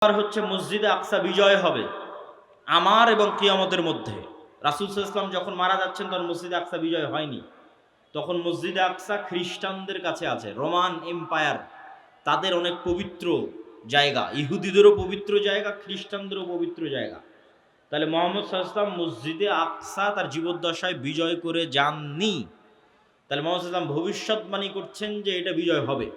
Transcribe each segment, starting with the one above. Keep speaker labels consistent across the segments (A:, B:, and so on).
A: আর হচ্ছে মসজিদে আকসা বিজয় হবে আমার এবং কিয়ামতের মধ্যে। রাসূল সাল্লাল্লাহু আলাইহি ওয়াসাল্লাম যখন মারা যাচ্ছেন তখন মসজিদে আকসা বিজয় হয়নি। তখন মসজিদে আকসা খ্রিস্টানদের কাছে আছে, রোমান এম্পায়ার তাদের অনেক পবিত্র জায়গা, ইহুদিদেরও পবিত্র জায়গা, খ্রিস্টানদেরও পবিত্র জায়গা। তাহলে মুহাম্মদ সাল্লাল্লাহু আলাইহি ওয়াসাল্লাম মসজিদে আকসা তার জীবদ্দশায় বিজয় করে যাননি। তাহলে মুহাম্মদ সাল্লাল্লাহু আলাইহি ওয়াসাল্লাম ভবিষ্যৎবাণী করছেন যে এটা বিজয় হবে।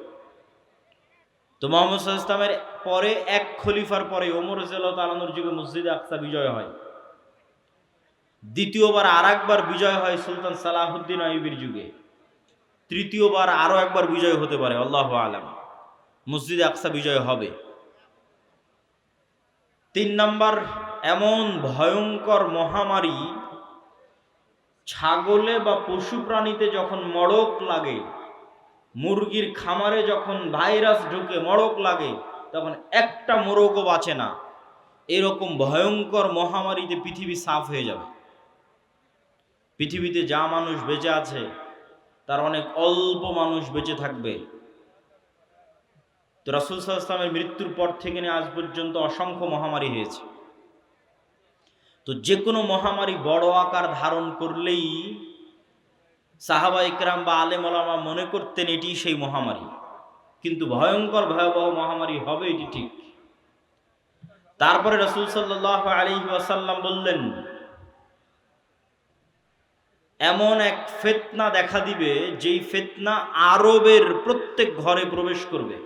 A: তো মুহাম্মদ সাল্লাল্লাহু আলাইহি ওয়াসাল্লামের পরে এক খলিফার পরে ওমর রাদিয়াল্লাহু তাআলা আনহুর যুগে মসজিদে আকসা বিজয় হয়। দ্বিতীয়বার আরেকবার বিজয় হয় সুলতান সালাহুদ্দিন আইয়ুবীর যুগে। তৃতীয়বার আরো একবার বিজয় হতে পারে, আল্লাহু আলাম। মসজিদে আকসা বিজয় হবে। ৩ নাম্বার, এমন ভয়ঙ্কর মহামারী ছাগলে বা পশু প্রাণীতে যখন মড়ক লাগে, মুরগির খামারে যখন ভাইরাস ঢুকে মড়ক লাগে, তখন একটা মোরগও বাঁচে না। এরকম ভয়ঙ্কর মহামারীতে পৃথিবী সাফ হয়ে যাবে। পৃথিবীতে যা মানুষ বেঁচে আছে তার অনেক অল্প মানুষ বেঁচে থাকবে। তো রাসূল সাল্লাল্লাহু আলাইহি ওয়াসাল্লামের মৃত্যুর পর থেকে নিয়ে আজ পর্যন্ত অসংখ্য মহামারী হয়েছে। তো যে কোনো মহামারী বড় আকার ধারণ করলেই সাহাবা ইকরাম বা আলেম ওলামা মনে করতেন এটি সেই মহামারী, কিন্তু ভয়ঙ্কর ভয়াবহ মহামারী হবে এটি ঠিক। তারপরে রাসূল সাল্লাল্লাহু আলাইহি ওয়াসাল্লাম বললেন, এমন এক ফিতনা দেখা দিবে যেই ফিতনা আরবের প্রত্যেক ঘরে প্রবেশ করবে।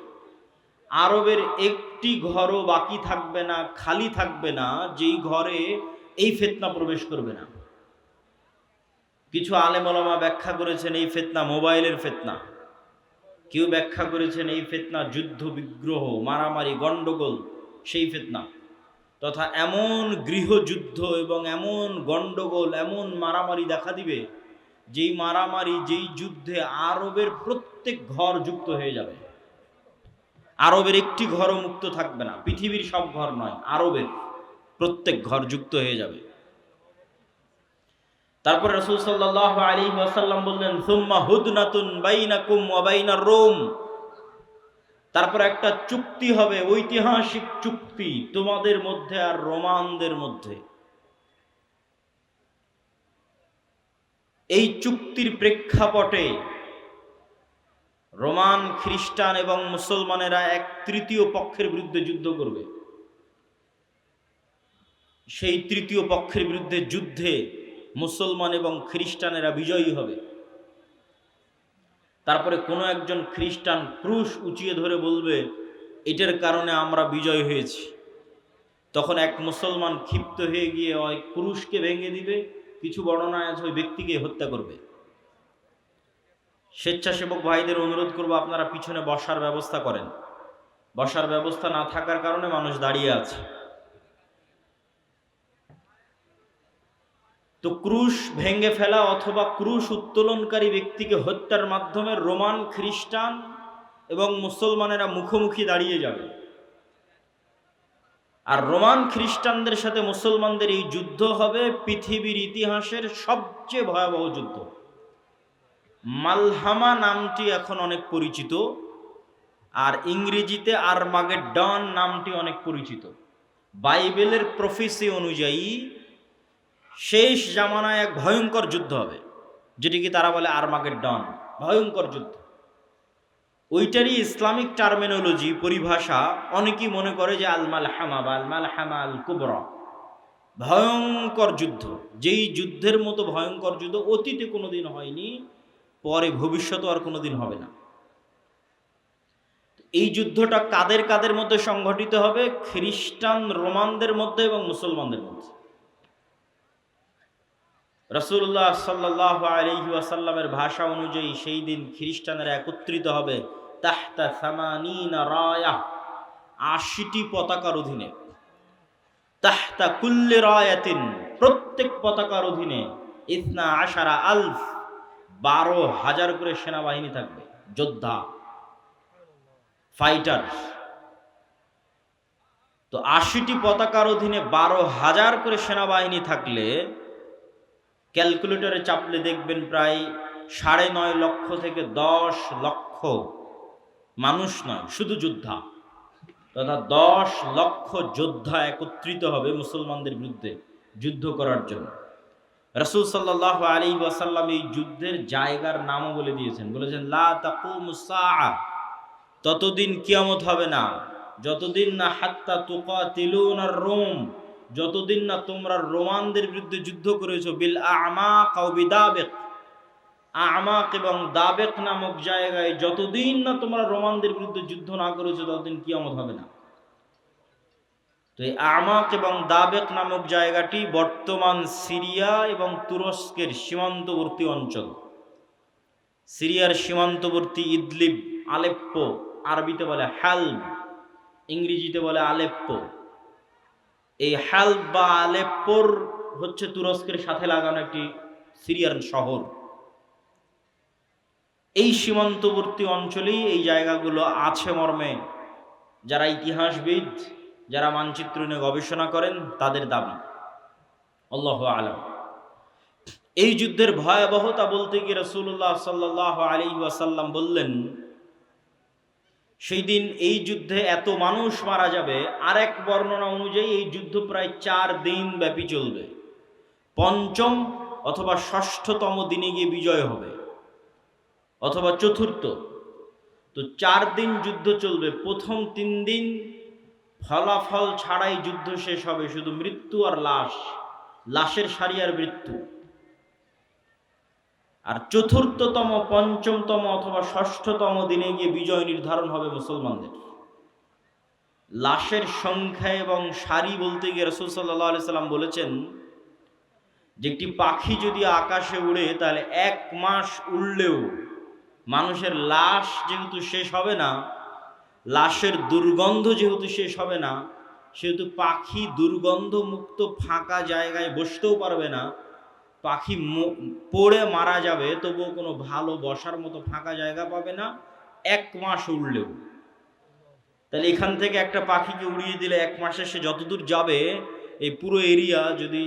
A: আরবের একটি ঘরও বাকি থাকবে না, খালি থাকবে না যেই ঘরে এই ফিতনা প্রবেশ করবে না। কিছু আলেম ওলামা ব্যাখ্যা করেছেন এই ফিতনা মোবাইলের ফিতনা, কেউ ব্যাখ্যা করেছেন এই ফিতনা যুদ্ধ বিগ্রহ মারামারি গন্ডগোল সেই ফিতনা, তথা এমন গৃহযুদ্ধ এবং এমন গন্ডগোল এমন মারামারি দেখা দিবে যেই মারামারি যেই যুদ্ধে আরবের প্রত্যেক ঘর যুক্ত হয়ে যাবে। আরবের একটি ঘরও মুক্ত থাকবে না, পৃথিবীর সব ঘর নয়, আরবের প্রত্যেক ঘর যুক্ত হয়ে যাবে। তারপর রাসূল সাল্লাল্লাহু আলাইহি ওয়াসাল্লাম বললেন, সুম্মা হুদনাতুন বাইনাকুম ওয়া বাইনার রোম, তারপর একটা চুক্তি হবে, ঐতিহাসিক চুক্তি তোমাদের মধ্যে আর রোমানদের মধ্যে। এই চুক্তির প্রেক্ষাপটে রোমান খ্রিস্টান এবং মুসলমানেরা এক তৃতীয় পক্ষের বিরুদ্ধে যুদ্ধ করবে। সেই তৃতীয় পক্ষের বিরুদ্ধে যুদ্ধে মুসলমান এবং খ্রিস্টানেরা বিজয়ী হবে। তারপরে কোনো একজন খ্রিস্টান ক্রুশ উঁচিয়ে ধরে বলবে এটার কারণে আমরা বিজয় হয়েছি। তখন এক মুসলমান ক্ষিপ্ত হয়ে গিয়ে ওই ক্রুশকে ভেঙে দিবে, কিছু বর্ণনায় আছে ওই ব্যক্তিকে হত্যা করবে। স্বেচ্ছাসেবক ভাইদের অনুরোধ করবো আপনারা পিছনে বসার ব্যবস্থা করেন। বসার ব্যবস্থা না থাকার কারণে মানুষ দাঁড়িয়ে আছে। তো ক্রুশ ভেঙে ফেলা অথবা ক্রুশ উত্তোলনকারী ব্যক্তিকে হত্যার মাধ্যমে রোমান খ্রিস্টান এবং মুসলমানেরা মুখোমুখি দাঁড়িয়ে যাবে। আর রোমান খ্রিস্টানদের সাথে মুসলমানদের এই যুদ্ধ হবে পৃথিবীর ইতিহাসের সবচেয়ে ভয়াবহ যুদ্ধ। মালহামা নামটি এখন অনেক পরিচিত, আর ইংরেজিতে আরমাগেডন নামটি অনেক পরিচিত। বাইবেলের প্রফেসি অনুযায়ী শেষ জামানায় এক ভয়ঙ্কর যুদ্ধ হবে, যেটিকে তারা বলে আরমাগেডন, ভয়ঙ্কর যুদ্ধ। ওইটারই ইসলামিক টার্মিনোলজি পরিভাষা অনেকেই মনে করে যে আল মালহামা বা আল মালহামা আল কুবরা, ভয়ঙ্কর যুদ্ধ। যেই যুদ্ধের মতো ভয়ঙ্কর যুদ্ধ অতীতে কোনোদিন হয়নি, পরে ভবিষ্যতে আর কোনোদিন হবে না। এই যুদ্ধটা কাদের কাদের মধ্যে সংঘটিত হবে? খ্রিস্টান রোমানদের মধ্যে এবং মুসলমানদের মধ্যে। রাসূলুল্লাহ সাল্লাল্লাহু আলাইহি ওয়াসাল্লামের ভাষা অনুযায়ী সেই দিন খ্রিস্টানেরা একত্রিত হবে তাহতা সামানিনা রায়া, ৮০টি পতাকার অধীনে। তাহতা কুল্লি রায়াতিন, প্রত্যেক পতাকার অধীনে ইসনা আশারা আলফ, ১২,০০০ করে সেনাবাহিনী থাকবে, যোদ্ধা, ফাইটার। তো ৮০টি পতাকার অধীনে ১২,০০০ করে সেনাবাহিনী থাকলে ক্যালকুলেটরে চাপলে দেখবেন প্রায় ৯.৫ লক্ষ থেকে ১০ লক্ষ মানুষ নয়, শুধু যোদ্ধা। তথা 10 লক্ষ যোদ্ধা একত্রিত হবে মুসলমানদের বিরুদ্ধে যুদ্ধ করার জন্য। রাসূল সাল্লাল্লাহু আলাইহি ওয়াসাল্লাম এই যুদ্ধের জায়গার নামও বলে দিয়েছেন, বলেছেন লা তাকুমুস সাআ, ততদিন কিয়ামত হবে না যতদিন না হাত্তা তুকাতিলুনার রোম, যতদিন না তোমরা রোমানদের বিরুদ্ধে যুদ্ধ করেছো বিল আমাক আও বিদাবিক, আমাক এবং দাবেক নামক জায়গায় যতদিন না তোমরা রোমানদের বিরুদ্ধে যুদ্ধ না করেছো ততদিন কিয়ামত হবে না। তো এই আমাক এবং দাবেক নামক জায়গাটি বর্তমান সিরিয়া এবং তুরস্কের সীমান্তবর্তী অঞ্চল। সিরিয়ার সীমান্তবর্তী ইদলিব, আলেপ্পো, আরবিতে বলে হালব, ইংরেজিতে বলে আলেপ্পো। এই হালব বা আলেপ্পোর হচ্ছে তুরস্কের সাথে লাগানো একটি সিরিয়ার শহর। এই সীমান্তবর্তী অঞ্চলেই এই জায়গাগুলো আছে মর্মে যারা ইতিহাসবিদ, যারা মানচিত্র নিয়ে গবেষণা করেন তাদের দাবি। আল্লাহু আলাম। এই যুদ্ধের ভয়াবহতা বলতে গিয়ে রাসূলুল্লাহ সাল্লাল্লাহু আলাইহি ওয়াসাল্লাম বললেন, সেই দিন এই যুদ্ধে এত মানুষ মারা যাবে। আরেক বর্ণনা অনুযায়ী এই যুদ্ধ প্রায় 4 দিন ব্যাপী চলবে। পঞ্চম অথবা ষষ্ঠতম দিনে গিয়ে বিজয় হবে, অথবা চতুর্থ। তো 4 দিন যুদ্ধ চলবে। প্রথম 3 দিন ফলাফল ছাড়াই যুদ্ধ শেষ হবে, শুধু মৃত্যু আর লাশ, লাশের সারি আর মৃত্যু। আর চতুর্থতম, পঞ্চমতম অথবা ষষ্ঠতম দিনে গিয়ে বিজয় নির্ধারণ হবে মুসলমানদের। লাশের সংখ্যা এবং সারি বলতে গিয়ে রাসূল সাল্লাল্লাহু আলাইহি সাল্লাম বলেছেন যে একটি পাখি যদি আকাশে উড়ে তাহলে 1 মাস উড়লেও মানুষের লাশ যেহেতু শেষ হবে না, লাশের দুর্গন্ধ যেহেতু শেষ হবে না, সেহেতু পাখি দুর্গন্ধ মুক্ত ফাঁকা জায়গায় বসতেও পারবে না। পাখি পড়ে মারা যাবে, তবুও কোনো ভালো বসার মতো ফাঁকা জায়গা পাবে না 1 মাস উড়লেও। তাহলে এখান থেকে একটা পাখিকে উড়িয়ে দিলে 1 মাসে সে যতদূর যাবে, এই পুরো এরিয়া যদি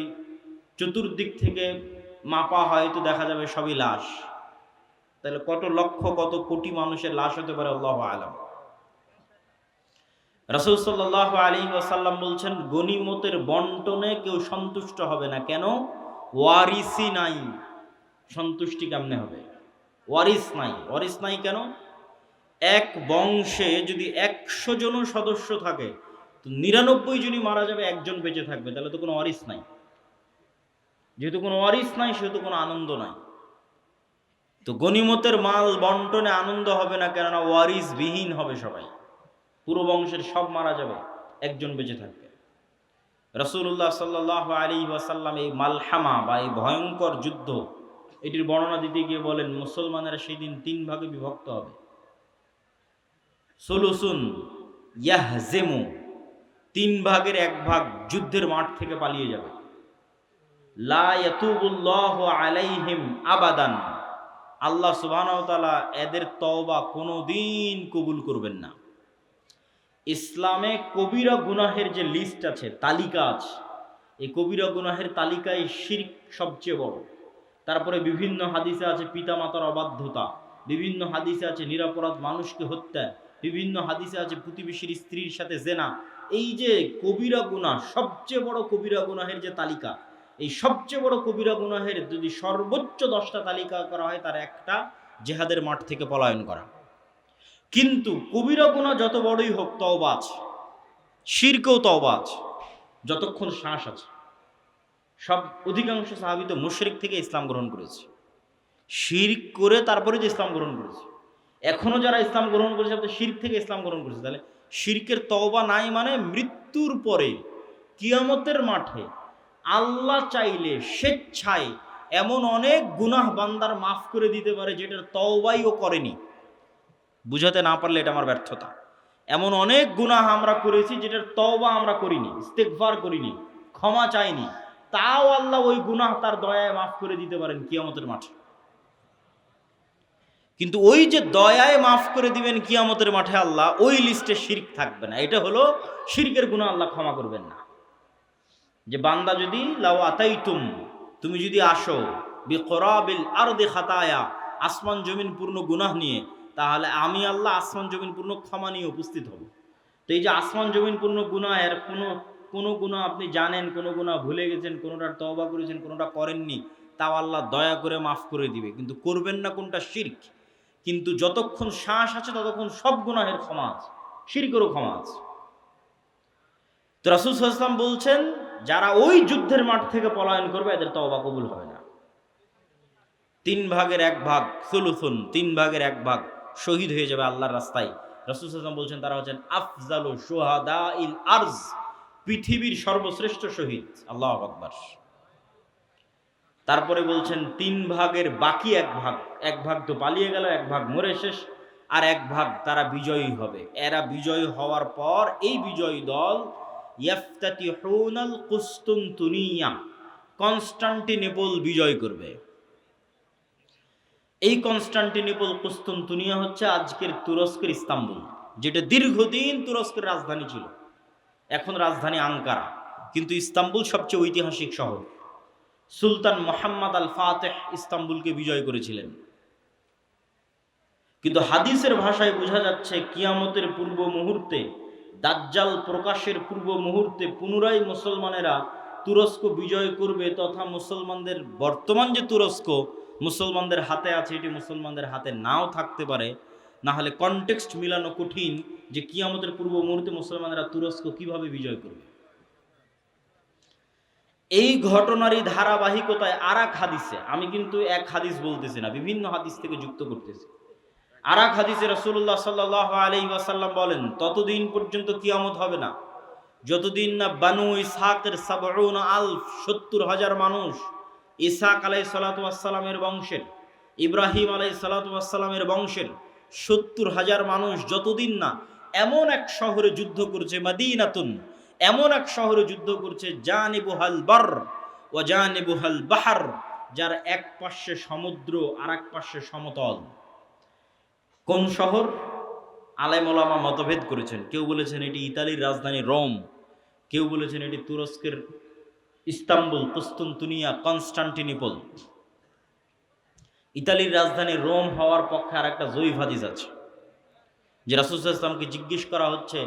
A: চতুর্দিক থেকে মাপা হয় তো দেখা যাবে সবই লাশ। তাহলে কত লক্ষ, কত কোটি মানুষের লাশ হতে পারে আল্লাহু আলাম। রাসূল সাল্লাল্লাহু আলাইহি ওয়াসাল্লাম বলছেন, গনিমতের বন্টনে কেউ সন্তুষ্ট হবে না। কেন? ওয়ারিসই নাই। সন্তুষ্টি কেমনে হবে? ওয়ারিস নাই। ওয়ারিস নাই কেন? এক বংশে যদি 100 জন সদস্য থাকে তো 99 জনই মারা যাবে, একজন বেঁচে থাকবে, তাহলে তো কোনো ওয়ারিস নাই। যেহেতু কোনো ওয়ারিস নাই সেহেতু কোনো আনন্দ নাই। তো গনিমতের মাল বন্টনে আনন্দ হবে না, কেননা ওয়ারিস বিহীন হবে সবাই। পুরো বংশের সব মারা যাবে, একজন বেঁচে থাকবে। রাসূলুল্লাহ সাল্লাল্লাহু আলাইহি ওয়াসাল্লাম এই মালহামা বা এই ভয়ঙ্কর যুদ্ধ, এটির বর্ণনা দিতে গিয়ে বলেন, মুসলমানেরা সেই দিন 3 ভাগে বিভক্ত হবে। সুলুসুন ইয়াহজিমু, 3 ভাগের 1 ভাগ যুদ্ধের মাঠ থেকে পালিয়ে যাবে। লা ইয়াতুবুল্লাহু আলাইহিম আবাদান, আল্লাহ সুবহানাহু ওয়া তাআলা এদের তওবা কোনোদিন কবুল করবেন না। ইসলামে কবিরা গুনাহের যে লিস্ট আছে, তালিকা আছে, এই কবিরা গুনাহের তালিকায় শিরক সবচেয়ে বড়। তারপরে বিভিন্ন হাদিসে আছে পিতামাতার অবাধ্যতা, বিভিন্ন হাদিসে আছে নিরপরাধ মানুষকে হত্যা, বিভিন্ন হাদিসে আছে প্রতিবেশীর স্ত্রীর সাথে জেনা। এই যে কবিরা গুনাহ, সবচেয়ে বড় কবিরা গুনাহের যে তালিকা, এই সবচেয়ে বড় কবিরা গুনাহের যদি সর্বোচ্চ 10টা তালিকা করা হয়, তার একটা জিহাদের মাঠ থেকে পলায়ন করা। কিন্তু কবিরা গুনাহ যত বড়ই হোক, তওবা আছে, শিরকেও তওবা আছে, যতক্ষণ শ্বাস আছে। সব অধিকাংশ সাহাবী তো মুশরিক থেকে ইসলাম গ্রহণ করেছে, শিরক করে তারপরে যে ইসলাম গ্রহণ করেছে। এখনো যারা ইসলাম গ্রহণ করেছে তারা শিরক থেকে ইসলাম গ্রহণ করেছে। তাহলে শিরকের তওবা নাই মানে মৃত্যুর পরে কিয়ামতের মাঠে আল্লাহ চাইলে স্বেচ্ছায় এমন অনেক গুনাহ বান্দার মাফ করে দিতে পারে যেটার তওবাই ও করেনি। বুঝাতে না পারলে এটা আমার ব্যর্থতা। এমন অনেক গুনাহ আমরা করেছি যেটার তওবা আমরা করিনি, ইস্তেগফার করিনি, ক্ষমা চাইনি, তাও আল্লাহ ওই গুনাহ তার দয়ায় মাফ করে দিতে পারেন কিয়ামতের মাঠে। কিন্তু ওই যে দয়ায় মাফ করে দিবেন কিয়ামতের মাঠে আল্লাহ, ওই লিস্টে শিরক থাকবে না। এটা হলো শিরকের গুনাহ আল্লাহ ক্ষমা করবেন না। যে বান্দা যদি লাউ আতাইতুম, তুমি যদি আসো বিকরাবিল আরদি খাতায়া, আসমান জমিন পূর্ণ গুনাহ নিয়ে, তাহলে আমি আল্লাহ আসমান জমিন পূর্ণ ক্ষমা নিয়ে উপস্থিত হব। তো এই যে আসমান জমিন কোনো গুনাহ, এর কোনো গুনাহ আপনি জানেন, কোনো গুনাহ ভুলে গেছেন, কোনোটা তওবা করেছেন, কোনোটা করেননি, তাও আল্লাহ দয়া করে মাফ করে দিবে, কিন্তু করবেন না কোনটা? শিরক। কিন্তু যতক্ষণ শ্বাস আছে ততক্ষণ সব গুনাহের ক্ষমা আছে, শিরকেরও ক্ষমা আছে। তো রাসূল সাল্লাল্লাহু আলাইহি ওয়াসাল্লাম বলছেন, যারা ওই যুদ্ধের মাঠ থেকে পলায়ন করবে এদের তওবা কবুল হবে না। 3 ভাগের 1 ভাগ, সুলুসুন, 3 ভাগের 1 ভাগ শহীদ হয়ে যাবে আল্লাহর রাস্তায়। রাসূল সাল্লাল্লাহু আলাইহি ওয়াসাল্লাম বলছেন তারা হচ্ছেন আফজালু শুহাদাইল আরজ, পৃথিবীর সর্বশ্রেষ্ঠ শহীদ। আল্লাহু আকবার। তারপরে বলছেন 3 ভাগের বাকি 1 ভাগ, 1 ভাগ তো পালিয়ে গেল, 1 ভাগ মরে শেষ, আর 1 ভাগ তারা বিজয়ী হবে। এরা বিজয়ী হওয়ার পর এই বিজয়ী দল ইয়াফতাতিহুনাল কুস্তুনতুনিয়া, কনস্টান্টিনোপল বিজয় করবে। এই কনস্টান্টিনোপল কুস্তুনতুনিয়া হচ্ছে আজকের তুরস্কের ইস্তাম্বুল, যেটা দীর্ঘদিন তুরস্কের রাজধানী ছিল। এখন রাজধানী আঙ্কারা, কিন্তু ইস্তাম্বুল সবচেয়ে ঐতিহাসিক শহর। সুলতান মুহাম্মদ আল ফাতেহ ইস্তাম্বুলকে বিজয় করেছিলেন। কিন্তু হাদিসের ভাষায় বোঝা যাচ্ছে কিয়ামতের পূর্ব মুহূর্তে, দাজ্জাল প্রকাশের পূর্ব মুহূর্তে পুনরায় মুসলমানেরা তুরস্ক বিজয় করবে, তথা মুসলমানদের বর্তমান যে তুরস্ক মুসলমানদের হাতে আছে, এটি মুসলমানদের হাতে নাও থাকতে পারে। না হলে কনটেক্সট মিলানো কঠিন যে কিয়ামতের পূর্ব মুহূর্তে মুসলমানেরা তুরস্ক কিভাবে বিজয় করবে। এই ঘটনারই ধারাবাহিকতায় আর এক হাদিসে, আমি কিন্তু এক হাদিস বলতেছি না, বিভিন্ন হাদিস থেকে যুক্ত করতেছি। আর এক হাদিসে রাসূলুল্লাহ সাল্লাল্লাহু আলাইহি ওয়াসাল্লাম বলেন, ততদিন পর্যন্ত কিয়ামত হবে না যতদিন না বানু ইসহাকের 70,000 মানুষ, ইসহাক আলাইহিস সালাতু ওয়াস সালামের বংশের, ইব্রাহিম আলাইহিস সালাতু ওয়াস সালামের বংশের 70,000 মানুষ যতদিন না এমন এক শহরে যুদ্ধ করছে, মাদিনাতুন, এমন এক শহরে যুদ্ধ করছে, জানিবুহাল বার ওয়া জানিবুহাল বাহর, যার এক পাশে সমুদ্র আর এক পাশে সমতল। কোন শহর? আলেম ওলামা মতভেদ করেছেন। কেউ বলেছেন এটি ইতালির রাজধানী রোম, কেউ বলেছেন এটি তুরস্কের ইস্তাম্বুল, কুস্তুনতুনিয়া, কনস্টান্টিনোপল। ইতালির রাজধানী রোম হওয়ার পক্ষে আর একটা জয়ীফ হাদিস আছে, যে রাসূল সাল্লাল্লাহু আলাইহি ওয়াসাল্লামকে জিজ্ঞেস করা হচ্ছে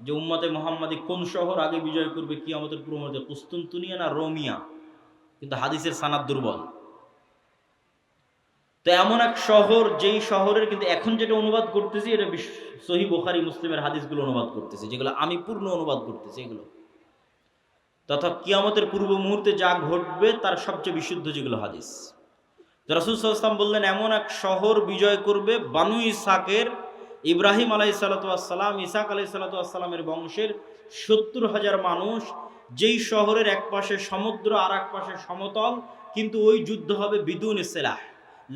A: যে উম্মতে মুহাম্মাদি কোন শহর আগে বিজয় করবে কিয়ামতের পূর্ব মুহূর্তে, কুস্তুনতুনিয়া না রোমিয়া? কিন্তু হাদিসের সানাদ দুর্বল। তো এমন এক শহর, যেই শহরের, কিন্তু এখন যেটা অনুবাদ করতেছি এটা সহিহ বুখারী মুসলিমের হাদিসগুলো অনুবাদ করতেছি, যেগুলো আমি পূর্ণ অনুবাদ করতেছি, এগুলো তথা কিয়ামতের পূর্ব মুহূর্তে যা ঘটবে তার সবচেয়ে বিশুদ্ধ যেগুলো হাদিস। রাসূল সাল্লাল্লাহু আলাইহি ওয়াসাল্লাম বললেন এমন এক শহর বিজয় করবে বানু ইসহাকের, ইব্রাহিম আলাইহিস সালাতু ওয়াস সালাম, ইসহাক আলাইহিস সালাতু ওয়াস সালামের বংশের 70,000 মানুষ, যেই শহরের এক পাশে সমুদ্র আর এক পাশে সমতল, কিন্তু ওই যুদ্ধ হবে বিদুন সিলাহ,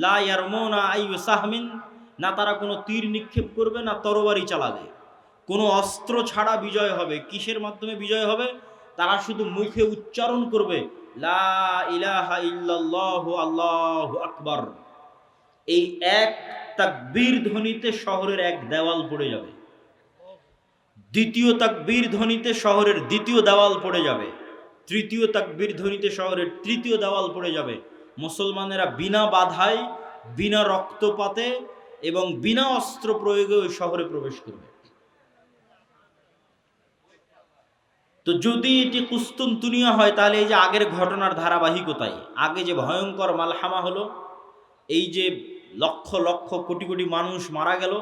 A: লা ইয়ারমুনা আইয়ু সাহমিন, না তারা কোনো তীর নিক্ষেপ করবে না তরবারি চালাবে, কোনো অস্ত্র ছাড়া বিজয় হবে। কিসের মাধ্যমে বিজয় হবে? তারা শুধু মুখে উচ্চারণ করবে লা ইলাহা ইল্লাল্লাহু আল্লাহু আকবার। এই এক তাকবীর ধ্বনিতে শহরের এক দেওয়াল পড়ে যাবে, দ্বিতীয় তাকবীর ধ্বনিতে শহরের দ্বিতীয় দেওয়াল পড়ে যাবে, তৃতীয় তাকবীর ধ্বনিতে শহরের তৃতীয় দেওয়াল পড়ে যাবে। মুসলমানেরা বিনা বাধায়, বিনা রক্তপাতে এবং বিনা অস্ত্র প্রয়োগে ওই শহরে প্রবেশ করবে। তো যদি এটি কুস্তুনতুনিয়া হয়, তাহলে এই যে আগের ঘটনার ধারাবাহিকতায়, আগে যে ভয়ঙ্কর মালহামা হলো, এই যে লক্ষ লক্ষ কোটি কোটি মানুষ মারা গেল,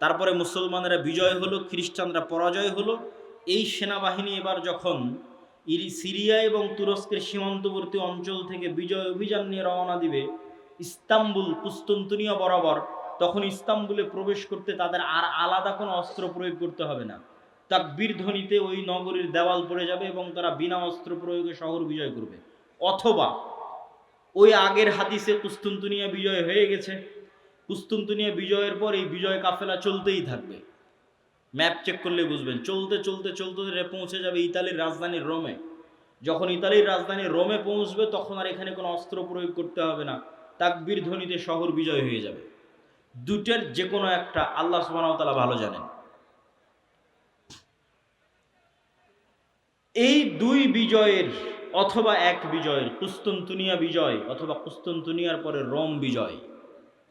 A: তারপরে মুসলমানেরা বিজয় হলো, খ্রিস্টানরা পরাজয় হলো, এই সেনাবাহিনী এবার যখন সিরিয়া এবং তুরস্কের সীমান্তবর্তী অঞ্চল থেকে বিজয় অভিযান নিয়ে রওনা দিবে ইস্তাম্বুল কুস্তুনতুনিয়া বরাবর, তখন ইস্তাম্বুলে প্রবেশ করতে তাদের আর আলাদা কোনো অস্ত্র প্রয়োগ করতে হবে না। তাকবীর ধ্বনিতে ওই নগরীর দেওয়াল পড়ে যাবে এবং তারা বিনা অস্ত্র প্রয়োগে শহর বিজয় করবে। অথবা ওই আগের হাদিসে কুস্তুনতুনিয়া বিজয় হয়ে গেছে, কুস্তুনতুনিয়া বিজয়ের পর এই বিজয় কাফেলা চলতেই থাকবে। ম্যাপ চেক করলে বুঝবেন, চলতে চলতে চলতে পৌঁছে যাবে ইতালির রাজধানী রোমে। যখন ইতালির রাজধানী রোমে পৌঁছবে তখন আর এখানে কোনো অস্ত্র প্রয়োগ করতে হবে না, তাকবীর ধ্বনিতে শহর বিজয় হয়ে যাবে। দুটের যে কোনো একটা আল্লাহ সুবহানাহু ওয়া তাআলা ভালো জানেন। এই দুই বিজয়ের অথবা এক বিজয়ের, কুস্তুনতুনিয়া বিজয় অথবা কুস্তুনতুনিয়ার পরে রোম বিজয়,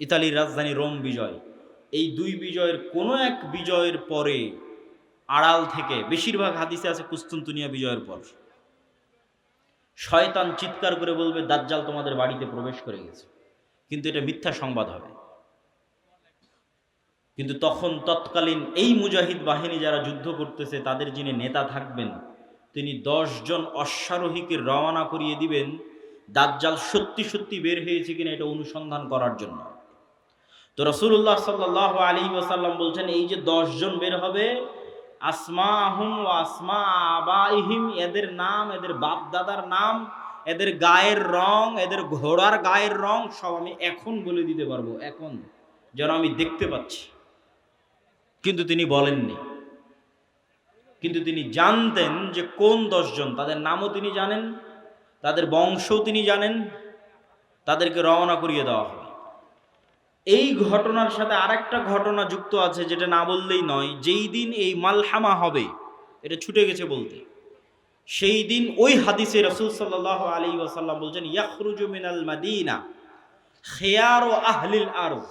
A: ইতালির রাজধানী রোম বিজয়, এই দুই বিজয়ের কোনো এক বিজয়ের পরে আড়াল থেকে, বেশিরভাগ হাদিসে আছে কুস্তুনতুনিয়া বিজয়ের পর শয়তান চিৎকার করে বলবে দাজ্জাল তোমাদের বাড়িতে প্রবেশ করে গেছে, কিন্তু এটা মিথ্যা সংবাদ হবে। কিন্তু তখন তৎকালীন এই মুজাহিদ বাহিনী যারা যুদ্ধ করতেছে তাদের যিনি নেতা থাকবেন তিনি 10 জন অশ্বারোহীকে রওনা করিয়ে দিবেন দাজ্জাল সত্যি সত্যি বের হয়েছে কিনা এটা অনুসন্ধান করার জন্য। তো রাসূলুল্লাহ সাল্লাল্লাহু আলাইহি ওয়াসাল্লাম বলছেন এই যে 10 জন বের হবে, আসমাহুম ওয়া আসমা আবাইহিম, এদের নাম, এদের বাপ দাদার নাম, এদের গায়ের রং, এদের ঘোড়ার গায়ের রং সব আমি এখন বলে দিতে পারবো, এখন যেন আমি দেখতে পাচ্ছি। কিন্তু তিনি বলেননি, কিন্তু তিনি জানতেন যে কোন 10 জন, তাদের নামও তিনি জানেন, তাদের বংশও তিনি জানেন, তাদেরকে রওনা করিয়ে দেওয়া হবে। এই ঘটনার সাথে আরেকটা ঘটনা যুক্ত আছে যেটা না বললেই নয়। যেই দিন এই মালহামা হবে, এটা ছুটে গেছে বলতে, সেই দিন ওই হাদিসে রাসূল সাল্লাল্লাহু আলাইহি ওয়াসাল্লাম বলছেন ইয়াখরুজু মিনাল মাদিনা খিয়ারু আহলিল আরদ,